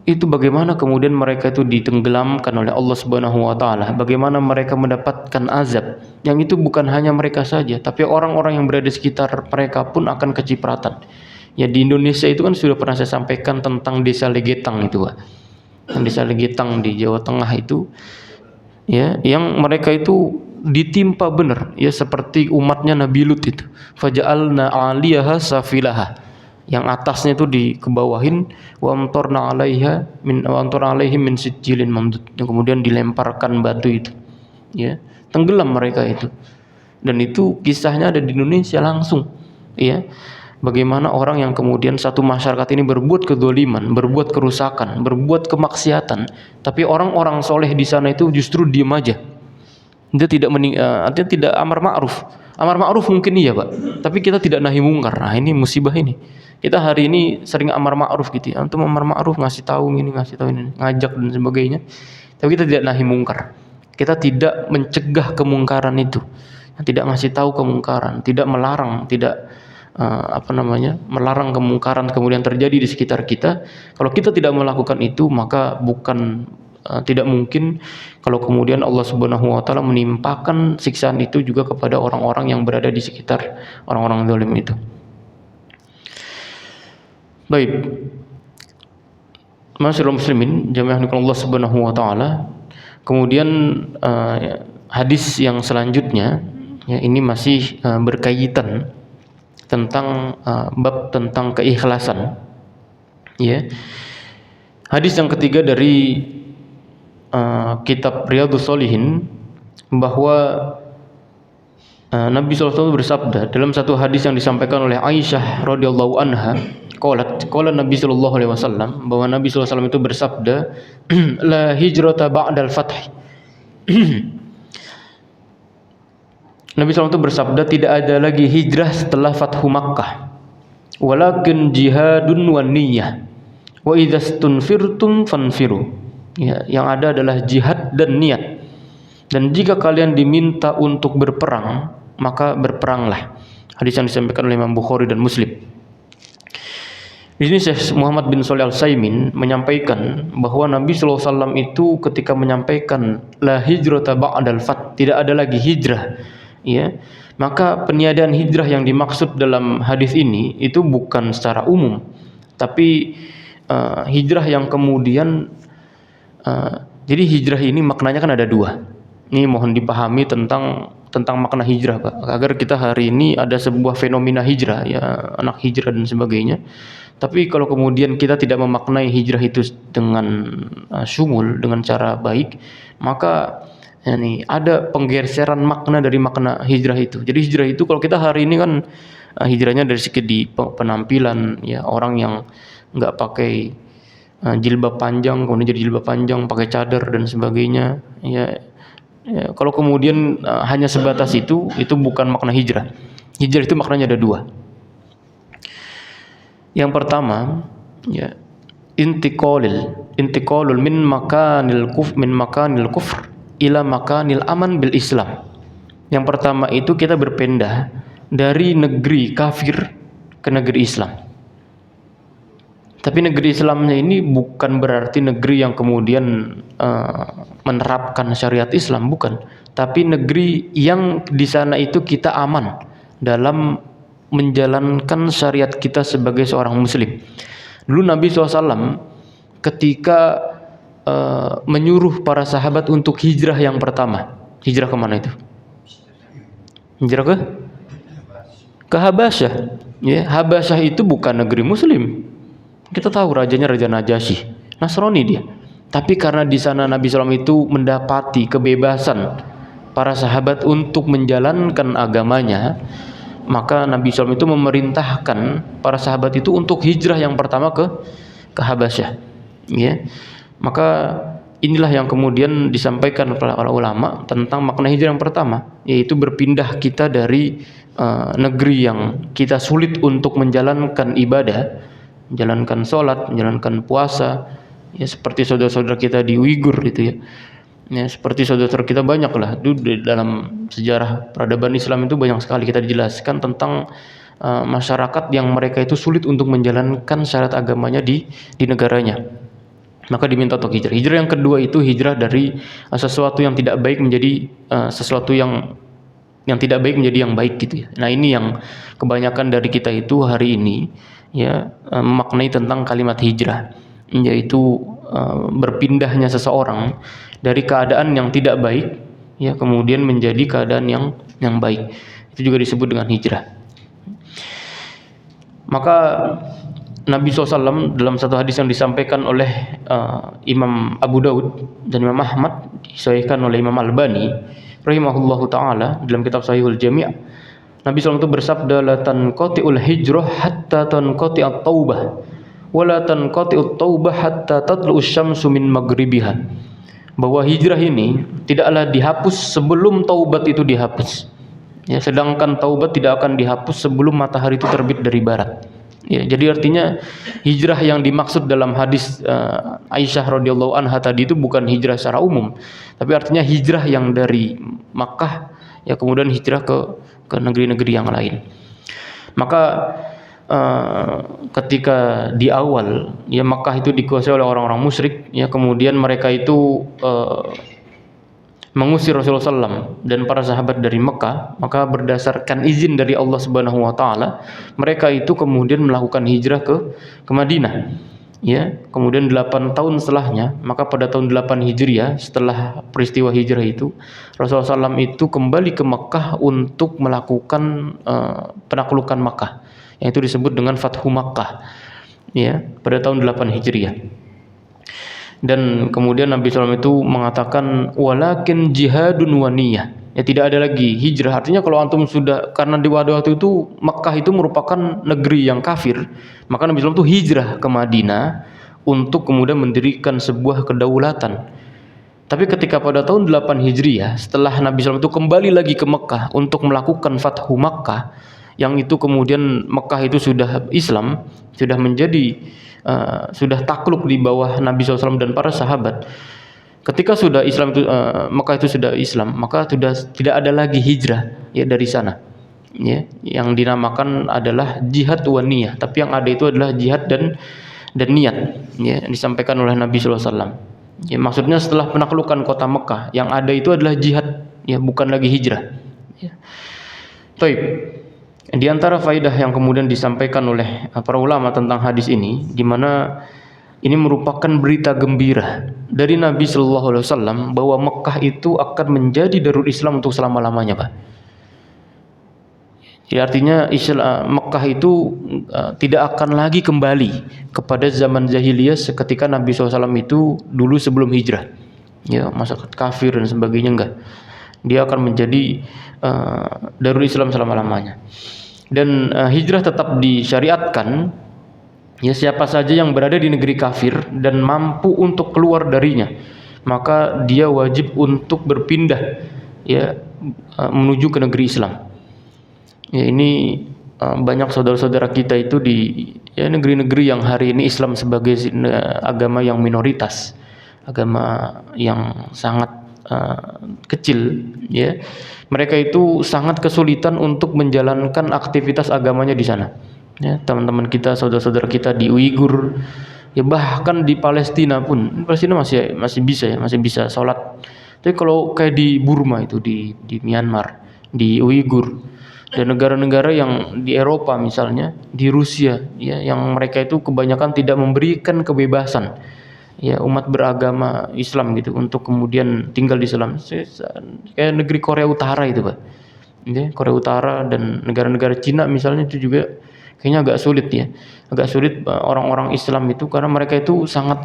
itu bagaimana kemudian mereka itu ditenggelamkan oleh Allah Subhanahu wa taala, bagaimana mereka mendapatkan azab yang itu bukan hanya mereka saja, tapi orang-orang yang berada di sekitar mereka pun akan kecipratan. Ya, di Indonesia itu kan sudah pernah saya sampaikan tentang desa Legetang itu, Pak. Desa Legetang di Jawa Tengah itu, ya, yang mereka itu ditimpa benar, ya seperti umatnya Nabi Lut itu. Faja'alna 'aliyaha safilaha. Yang atasnya itu dikebawahin, wa amtarna 'alaihim min sijilin mamdud. Yang kemudian dilemparkan batu itu. Ya, tenggelam mereka itu. Dan itu kisahnya ada di Indonesia langsung, ya. Bagaimana orang yang kemudian satu masyarakat ini berbuat kedzaliman, berbuat kerusakan, berbuat kemaksiatan, tapi orang-orang soleh di sana itu justru diam aja. Dia tidak artinya tidak amar ma'ruf. Amar ma'ruf mungkin iya, Pak, tapi kita tidak nahi mungkar. Nah, ini musibah ini. Kita hari ini sering amar ma'ruf gitu ya. Antum amar ma'ruf, ngasih tahu ini, ngajak dan sebagainya. Tapi kita tidak nahi mungkar. Kita tidak mencegah kemungkaran itu. Tidak ngasih tahu kemungkaran, tidak melarang, tidak melarang kemungkaran kemudian terjadi di sekitar kita. Kalau kita tidak melakukan itu, maka tidak mungkin kalau kemudian Allah Subhanahu wa taala menimpakan siksaan itu juga kepada orang-orang yang berada di sekitar orang-orang zalim itu. Baik. Ma'asyiral muslimin, jamaah Allah Subhanahu wa taala. Kemudian hadis yang selanjutnya, ya, ini masih berkaitan tentang bab tentang keikhlasan, ya. Hadis yang ketiga dari kitab Riyadhus Shalihin, bahwa Nabi SAW bersabda dalam satu hadis yang disampaikan oleh Aisyah radhiyallahu anha, qala Nabi sallallahu alaihi wasallam, bahwa Nabi SAW itu bersabda, la hijrata ba'dal fath. Nabi SAW itu bersabda, tidak ada lagi hijrah setelah Fathu Makkah, walakin jihadun wan niyyah, wa idzastunfirtum fanfiru. Ya, yang ada adalah jihad dan niat. Dan jika kalian diminta untuk berperang, maka berperanglah. Hadis yang disampaikan oleh Imam Bukhari dan Muslim. Di sini Syekh Muhammad bin Shalih Al-Utsaimin menyampaikan bahwa Nabi SAW itu ketika menyampaikan la hijrata ba'dal fath, tidak ada lagi hijrah, ya, maka peniadaan hijrah yang dimaksud dalam hadis ini itu bukan secara umum, tapi hijrah yang kemudian jadi hijrah ini maknanya kan ada dua. Ini mohon dipahami tentang makna hijrah, Pak, agar kita hari ini ada sebuah fenomena hijrah, ya, anak hijrah dan sebagainya. Tapi kalau kemudian kita tidak memaknai hijrah itu dengan syumul, dengan cara baik, maka ini ada penggeseran makna dari makna hijrah itu. Jadi hijrah itu kalau kita hari ini kan hijrahnya dari segi penampilan, ya, orang yang nggak pakai jilbab panjang kemudian jadi jilbab panjang, pakai cadar dan sebagainya, ya, kalau kemudian hanya sebatas itu bukan makna hijrah. Hijrah itu maknanya ada dua. Yang pertama, ya, intiqalul min makanil kufr ila makanil aman bil Islam. Yang pertama itu kita berpindah dari negeri kafir ke negeri Islam. Tapi negeri Islamnya ini bukan berarti negeri yang kemudian menerapkan syariat Islam, bukan. Tapi negeri yang di sana itu kita aman dalam menjalankan syariat kita sebagai seorang muslim. Dulu Nabi SAW ketika menyuruh para sahabat untuk hijrah yang pertama, hijrah kemana itu? Hijrah ke Habasyah. Ya, Habasyah itu bukan negeri muslim. Kita tahu rajanya Raja Najasyi, Nasrani dia. Tapi karena di sana Nabi SAW itu mendapati kebebasan para sahabat untuk menjalankan agamanya, maka Nabi SAW itu memerintahkan para sahabat itu untuk hijrah yang pertama ke Habasyah, ya. Maka inilah yang kemudian disampaikan oleh para ulama tentang makna hijrah yang pertama, yaitu berpindah kita dari negeri yang kita sulit untuk menjalankan ibadah, menjalankan sholat, menjalankan puasa, ya seperti saudara-saudara kita di Uighur itu ya. Ya, seperti saudara-saudara kita banyak lah dalam sejarah peradaban Islam itu banyak sekali kita dijelaskan tentang masyarakat yang mereka itu sulit untuk menjalankan syariat agamanya di negaranya. Maka diminta untuk hijrah. Hijrah yang kedua itu hijrah dari sesuatu yang tidak baik menjadi sesuatu yang tidak baik menjadi yang baik gitu ya. Nah, ini yang kebanyakan dari kita itu hari ini ya memaknai tentang kalimat hijrah, yaitu berpindahnya seseorang dari keadaan yang tidak baik ya kemudian menjadi keadaan yang baik. Itu juga disebut dengan hijrah. Maka Nabi SAW dalam satu hadis yang disampaikan oleh Imam Abu Daud dan Imam Ahmad, disahihkan oleh Imam Albani rahimahullahu ta'ala dalam kitab Sahihul Jami', Nabi SAW itu bersabda, la tanqati'ul hijrah hatta tanqati'at taubah wa la tanqati'ut taubah hatta tatlu'us syamsu min maghribiha. Bahwa hijrah ini tidaklah dihapus sebelum taubat itu dihapus ya, sedangkan taubat tidak akan dihapus sebelum matahari itu terbit dari barat. Ya, jadi artinya hijrah yang dimaksud dalam hadis Aisyah radhiyallahu anha tadi itu bukan hijrah secara umum, tapi artinya hijrah yang dari Makkah ya kemudian hijrah ke negeri-negeri yang lain. Maka ketika di awal ya Makkah itu dikuasai oleh orang-orang musyrik ya, kemudian mereka itu mengusir Rasulullah SAW dan para sahabat dari Mekah, maka berdasarkan izin dari Allah Subhanahu Wa Taala, mereka itu kemudian melakukan hijrah ke Madinah. Ya, kemudian 8 tahun setelahnya, maka pada tahun 8 Hijriah setelah peristiwa hijrah itu, Rasulullah SAW itu kembali ke Mekah untuk melakukan penaklukan Mekah, yang itu disebut dengan Fathu Makkah. Ya, pada tahun 8 Hijriah. Dan kemudian Nabi SAW itu mengatakan walakin jihadun wa niyah, ya tidak ada lagi hijrah. Artinya kalau antum sudah, karena di waktu itu Makkah itu merupakan negeri yang kafir, maka Nabi SAW itu hijrah ke Madinah untuk kemudian mendirikan sebuah kedaulatan. Tapi ketika pada tahun 8 Hijriah setelah Nabi SAW itu kembali lagi ke Makkah untuk melakukan Fathu Makkah, yang itu kemudian Makkah itu sudah Islam, sudah menjadi sudah takluk di bawah Nabi SAW dan para sahabat. Ketika sudah Islam itu Makkah itu sudah Islam, maka sudah tidak ada lagi hijrah ya dari sana. Ya, yang dinamakan adalah jihad wa niyah, tapi yang ada itu adalah jihad dan niat. Ya, yang disampaikan oleh Nabi SAW. Ya, maksudnya setelah penaklukan kota Makkah, yang ada itu adalah jihad, ya bukan lagi hijrah. Ya. Baik. Di antara faidah yang kemudian disampaikan oleh para ulama tentang hadis ini, di mana ini merupakan berita gembira dari Nabi Shallallahu Alaihi Wasallam bahwa Mekah itu akan menjadi darul Islam untuk selama-lamanya, Pak. Jadi artinya Mekah itu tidak akan lagi kembali kepada zaman jahiliyah seketika Nabi SAW itu dulu sebelum hijrah. Ya, masyarakat kafir dan sebagainya enggak. Dia akan menjadi darul Islam selama-lamanya. Dan hijrah tetap disyariatkan ya, siapa saja yang berada di negeri kafir dan mampu untuk keluar darinya, maka dia wajib untuk berpindah ya menuju ke negeri Islam. Ya, ini banyak saudara-saudara kita itu di ya, negeri-negeri yang hari ini Islam sebagai agama yang minoritas, agama yang sangat kecil ya, mereka itu sangat kesulitan untuk menjalankan aktivitas agamanya di sana ya. Teman-teman kita, saudara-saudara kita di Uighur ya, bahkan di Palestina pun, Palestina masih bisa ya, masih bisa sholat. Tapi kalau kayak di Burma itu, di Myanmar, di Uighur dan negara-negara yang di Eropa misalnya, di Rusia ya, yang mereka itu kebanyakan tidak memberikan kebebasan ya umat beragama Islam gitu untuk kemudian tinggal di Islam. Kayak negeri Korea Utara itu, Pak. Ya, Korea Utara dan negara-negara Cina misalnya itu juga kayaknya agak sulit ya. Agak sulit orang-orang Islam itu karena mereka itu sangat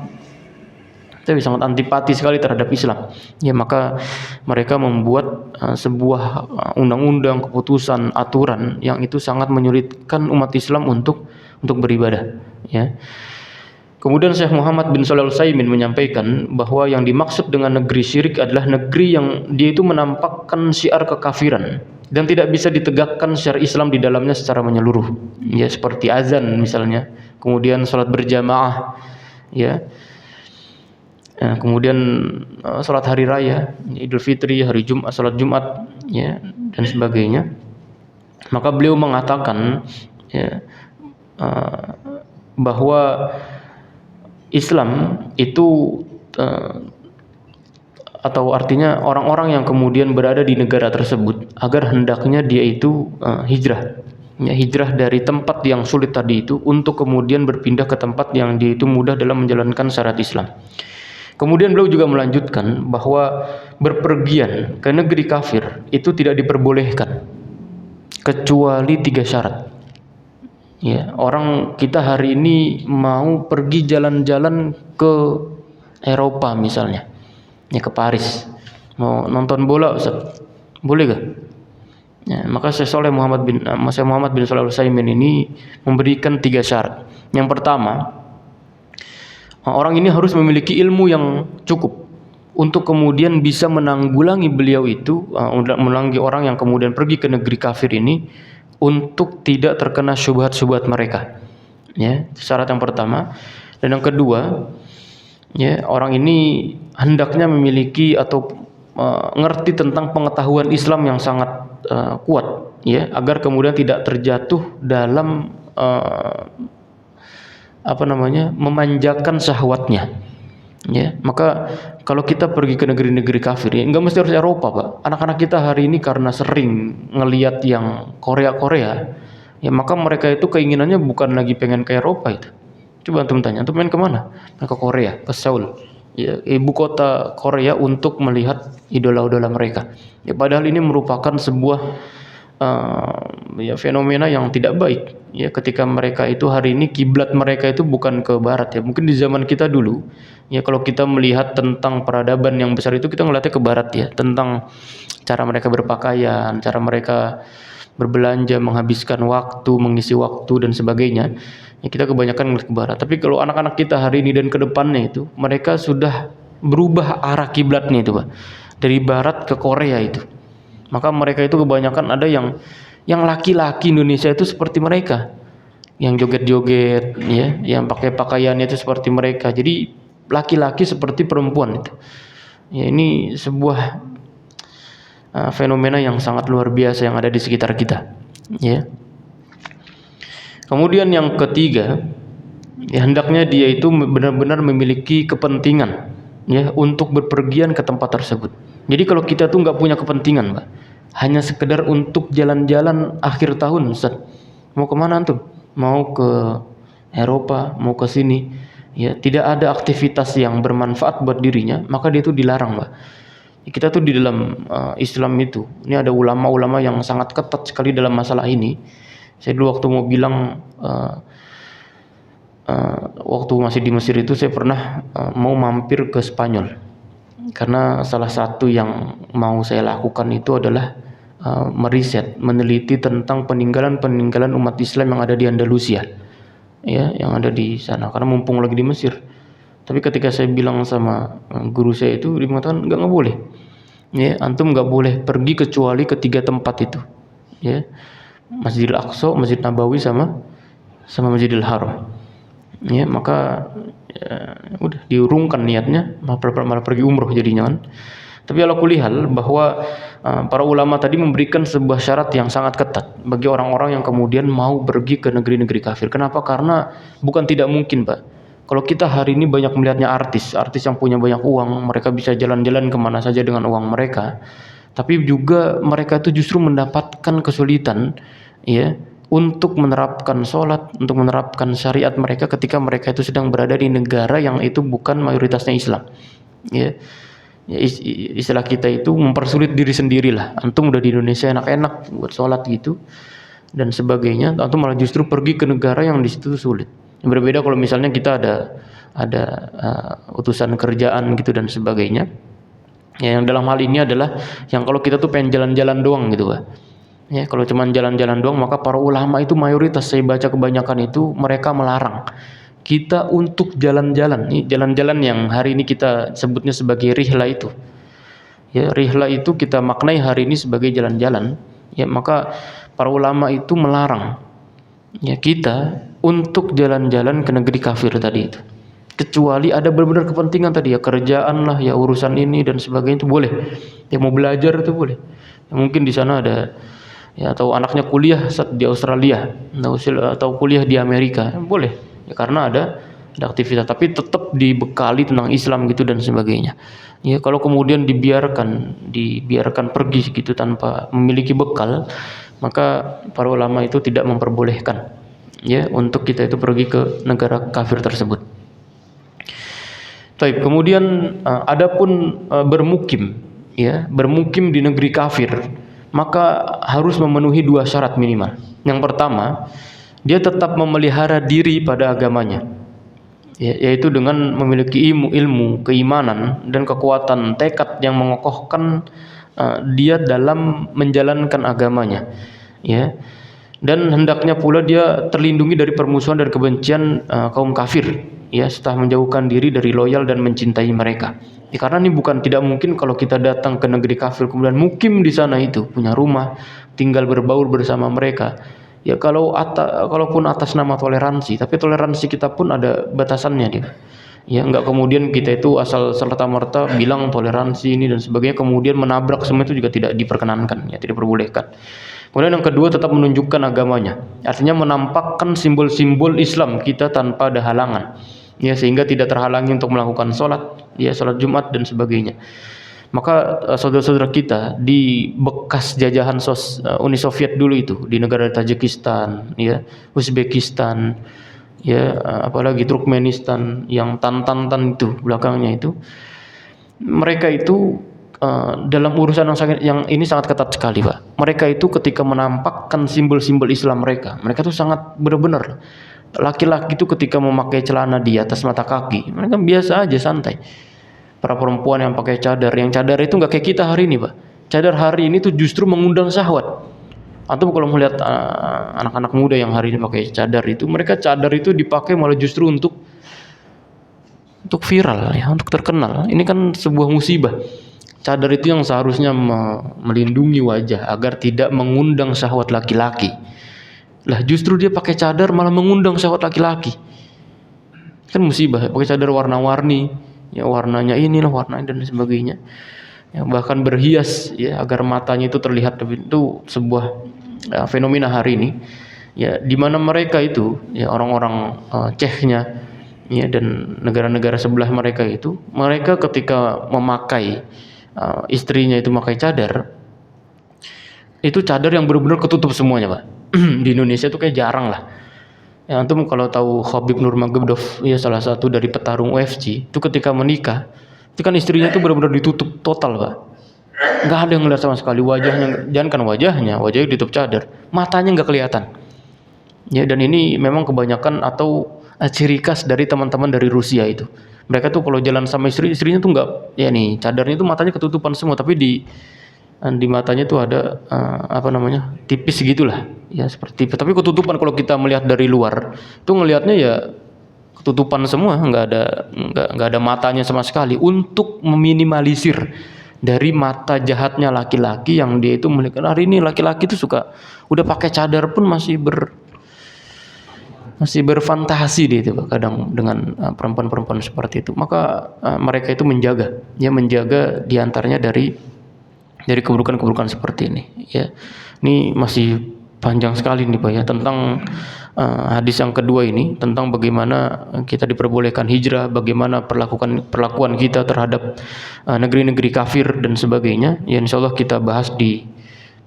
tapi sangat antipati sekali terhadap Islam. Ya, maka mereka membuat sebuah undang-undang, keputusan, aturan yang itu sangat menyulitkan umat Islam untuk beribadah. Ya. Kemudian Syekh Muhammad bin Shalih Al-Utsaimin menyampaikan bahwa yang dimaksud dengan negeri syirik adalah negeri yang dia itu menampakkan syiar kekafiran dan tidak bisa ditegakkan syariat Islam di dalamnya secara menyeluruh. Ya, seperti azan misalnya, kemudian salat berjamaah, ya. Kemudian salat hari raya, Idul Fitri, hari Jumat, salat Jumat, ya, dan sebagainya. Maka beliau mengatakan, ya, bahwa Islam itu atau artinya orang-orang yang kemudian berada di negara tersebut agar hendaknya dia itu hijrah, ya, hijrah dari tempat yang sulit tadi itu untuk kemudian berpindah ke tempat yang dia itu mudah dalam menjalankan syariat Islam. Kemudian beliau juga melanjutkan bahwa berpergian ke negeri kafir itu tidak diperbolehkan kecuali 3 syarat. Ya, orang kita hari ini mau pergi jalan-jalan ke Eropa misalnya, ya, ke Paris, mau nonton bola, Ustaz, boleh gak? Ya, maka Syekh Muhammad bin Shalih Al-Utsaimin ini memberikan 3 syarat. Yang pertama, orang ini harus memiliki ilmu yang cukup untuk kemudian bisa menanggulangi beliau itu, menanggulangi orang yang kemudian pergi ke negeri kafir ini untuk tidak terkena syubhat-syubhat mereka. Ya, syarat yang pertama. Dan yang kedua, ya, orang ini hendaknya memiliki atau ngerti tentang pengetahuan Islam yang sangat kuat, ya, agar kemudian tidak terjatuh dalam memanjakan syahwatnya. Ya, maka kalau kita pergi ke negeri-negeri kafir, ya, enggak mesti harus Eropa, Pak. Anak-anak kita hari ini karena sering ngelihat yang Korea, ya, maka mereka itu keinginannya bukan lagi pengen ke Eropa itu. Coba antum tanya, antum pengen kemana? Ke Korea, ke Seoul, ya, ibu kota Korea, untuk melihat idola-idola mereka. Ya, padahal ini merupakan sebuah ya, fenomena yang tidak baik, ya, ketika mereka itu hari ini kiblat mereka itu bukan ke barat, ya. Mungkin di zaman kita dulu, ya, kalau kita melihat tentang peradaban yang besar itu kita ngeliatnya ke barat, ya, tentang cara mereka berpakaian, cara mereka berbelanja, menghabiskan waktu, mengisi waktu dan sebagainya. Ya, kita kebanyakan ngeliat ke barat. Tapi kalau anak-anak kita hari ini dan ke depannya itu, mereka sudah berubah arah kiblatnya itu, Pak. Dari barat ke Korea itu. Maka mereka itu kebanyakan ada yang laki-laki Indonesia itu seperti mereka, yang joget-joget, ya, yang pakai pakaiannya itu seperti mereka. Jadi laki-laki seperti perempuan itu. Ya, ini sebuah fenomena yang sangat luar biasa yang ada di sekitar kita. Ya. Kemudian yang ketiga, ya, hendaknya dia itu benar-benar memiliki kepentingan, ya, untuk berpergian ke tempat tersebut. Jadi kalau kita tuh nggak punya kepentingan, Pak, hanya sekedar untuk jalan-jalan akhir tahun, Ustaz, mau kemana antum? Mau ke Eropa, mau ke sini, ya, tidak ada aktivitas yang bermanfaat buat dirinya, maka dia itu dilarang, Pak. Kita tuh di dalam Islam itu, ini ada ulama-ulama yang sangat ketat sekali dalam masalah ini. Saya dulu waktu mau bilang, waktu masih di Mesir itu saya pernah mau mampir ke Spanyol, karena salah satu yang mau saya lakukan itu adalah meriset, meneliti tentang peninggalan umat Islam yang ada di Andalusia, ya, yang ada di sana, karena mumpung lagi di Mesir. Tapi ketika saya bilang sama guru saya itu, dia mengatakan nggak boleh, ya, antum nggak boleh pergi kecuali ke 3 tempat itu, ya, Masjidil Aqsa, Masjid Nabawi, sama Masjidil Haram. Ya, maka ya, udah diurungkan niatnya, malah pergi umroh jadinya kan. Tapi ala kulli hal, bahwa para ulama tadi memberikan sebuah syarat yang sangat ketat bagi orang-orang yang kemudian mau pergi ke negeri-negeri kafir. Kenapa? Karena bukan tidak mungkin, Pak. Kalau kita hari ini banyak melihatnya artis yang punya banyak uang, mereka bisa jalan-jalan kemana saja dengan uang mereka. Tapi juga mereka itu justru mendapatkan kesulitan, ya, untuk menerapkan sholat, untuk menerapkan syariat mereka ketika mereka itu sedang berada di negara yang itu bukan mayoritasnya Islam. Ya, istilah kita itu mempersulit diri sendirilah. Antum udah di Indonesia enak-enak buat sholat gitu dan sebagainya, antum malah justru pergi ke negara yang di situ sulit. Berbeda kalau misalnya kita ada utusan kerjaan gitu dan sebagainya. Ya, yang dalam hal ini adalah yang kalau kita tuh pengen jalan-jalan doang gitu, Pak. Ya, kalau cuma jalan-jalan doang, maka para ulama itu mayoritas saya baca kebanyakan itu mereka melarang kita untuk jalan-jalan. Nih, jalan-jalan yang hari ini kita sebutnya sebagai rihla itu. Ya, rihla itu kita maknai hari ini sebagai jalan-jalan. Ya, maka para ulama itu melarang ya kita untuk jalan-jalan ke negeri kafir tadi itu. Kecuali ada benar-benar kepentingan tadi ya, kerjaan lah ya, urusan ini dan sebagainya itu boleh. Ya mau belajar itu boleh. Ya, mungkin di sana ada ya, atau anaknya kuliah di Australia atau kuliah di Amerika, ya, boleh. Ya karena ada aktivitas, tapi tetap dibekali tentang Islam gitu dan sebagainya. Ya kalau kemudian dibiarkan pergi gitu tanpa memiliki bekal, maka para ulama itu tidak memperbolehkan ya untuk kita itu pergi ke negara kafir tersebut. Baik, kemudian adapun bermukim di negeri kafir, maka harus memenuhi 2 syarat minimal. Yang pertama, dia tetap memelihara diri pada agamanya, yaitu dengan memiliki ilmu, keimanan dan kekuatan tekad yang mengokohkan dia dalam menjalankan agamanya, ya. Dan hendaknya pula dia terlindungi dari permusuhan dan kebencian kaum kafir, ya, setelah menjauhkan diri dari loyal dan mencintai mereka. Ya, karena ini bukan tidak mungkin kalau kita datang ke negeri kafir kemudian mukim di sana itu, punya rumah, tinggal berbaur bersama mereka. Ya kalaupun atas nama toleransi, tapi toleransi kita pun ada batasannya dia. Ya enggak kemudian kita itu asal serta-merta bilang toleransi ini dan sebagainya kemudian menabrak semua, itu juga tidak diperkenankan, ya tidak diperbolehkan. Kemudian yang kedua, tetap menunjukkan agamanya. Artinya menampakkan simbol-simbol Islam kita tanpa ada halangan. Ya, sehingga tidak terhalangi untuk melakukan sholat, ya sholat Jumat dan sebagainya. Maka saudara-saudara kita di bekas jajahan Uni Soviet dulu itu, di negara Tajikistan, ya, Uzbekistan, ya, apalagi Turkmenistan yang tan itu belakangnya itu, mereka itu dalam urusan yang ini sangat ketat sekali, Pak. Mereka itu ketika menampakkan simbol-simbol Islam mereka itu sangat benar-benar. Laki-laki itu ketika memakai celana di atas mata kaki, mereka biasa aja, santai. Para perempuan yang pakai cadar, yang cadar itu nggak kayak kita hari ini, Pak. Cadar hari ini tuh justru mengundang syahwat. Atau kalau melihat anak-anak muda yang hari ini pakai cadar itu, mereka cadar itu dipakai malah justru untuk viral, ya, untuk terkenal. Ini kan sebuah musibah. Cadar itu yang seharusnya melindungi wajah agar tidak mengundang syahwat laki-laki. Lah justru dia pakai cadar malah mengundang syahwat laki-laki. Kan musibah, pakai cadar warna-warni, ya warnanya inilah, warnanya dan sebagainya. Ya, bahkan berhias ya agar matanya itu terlihat lebih, itu sebuah fenomena hari ini. Ya di mana mereka itu ya orang-orang Cechnya ya dan negara-negara sebelah mereka itu, mereka ketika memakai istrinya itu memakai cadar, itu cadar yang benar-benar ketutup semuanya, Pak. Di Indonesia itu kayak jarang lah. Ya, antum kalau tahu Khabib Nurmagomedov, ya salah satu dari petarung UFC, itu ketika menikah, itu kan istrinya itu benar-benar ditutup total, Pak. Nggak ada yang ngeliat sama sekali wajahnya, jangan kan wajahnya ditutup cadar, matanya nggak kelihatan. Ya, dan ini memang kebanyakan atau ciri khas dari teman-teman dari Rusia itu. Mereka tuh kalau jalan sama istrinya tuh nggak, ya nih cadarnya tuh matanya ketutupan semua, tapi di matanya tuh ada tipis gitulah, ya seperti tipis. Tapi ketutupan kalau kita melihat dari luar, tuh ngelihatnya ya ketutupan semua, nggak ada matanya sama sekali, untuk meminimalisir dari mata jahatnya laki-laki yang dia itu melihat. Hari ini laki-laki itu suka udah pakai cadar pun masih berfantasi dia itu kadang dengan perempuan-perempuan seperti itu. Maka mereka itu menjaga diantaranya dari keburukan-keburukan seperti ini. Ya, ini masih panjang sekali nih, Pak, ya, tentang hadis yang kedua ini, tentang bagaimana kita diperbolehkan hijrah, bagaimana perlakuan kita terhadap negeri-negeri kafir dan sebagainya. Ya, insyaallah kita bahas di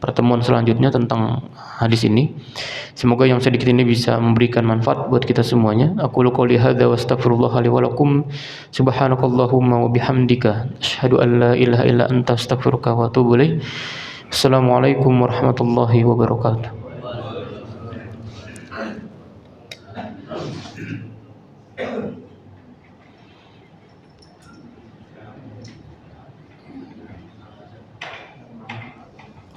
pertemuan selanjutnya tentang hadis ini. Semoga yang sedikit ini bisa memberikan manfaat buat kita semuanya. Aqulu qouli hadza wa astaghfirullah li wa lakum. Subhanakallahumma wa bihamdika asyhadu an la ilaha illa anta astaghfiruka wa atubu ilaik. Assalamualaikum warahmatullahi wabarakatuh.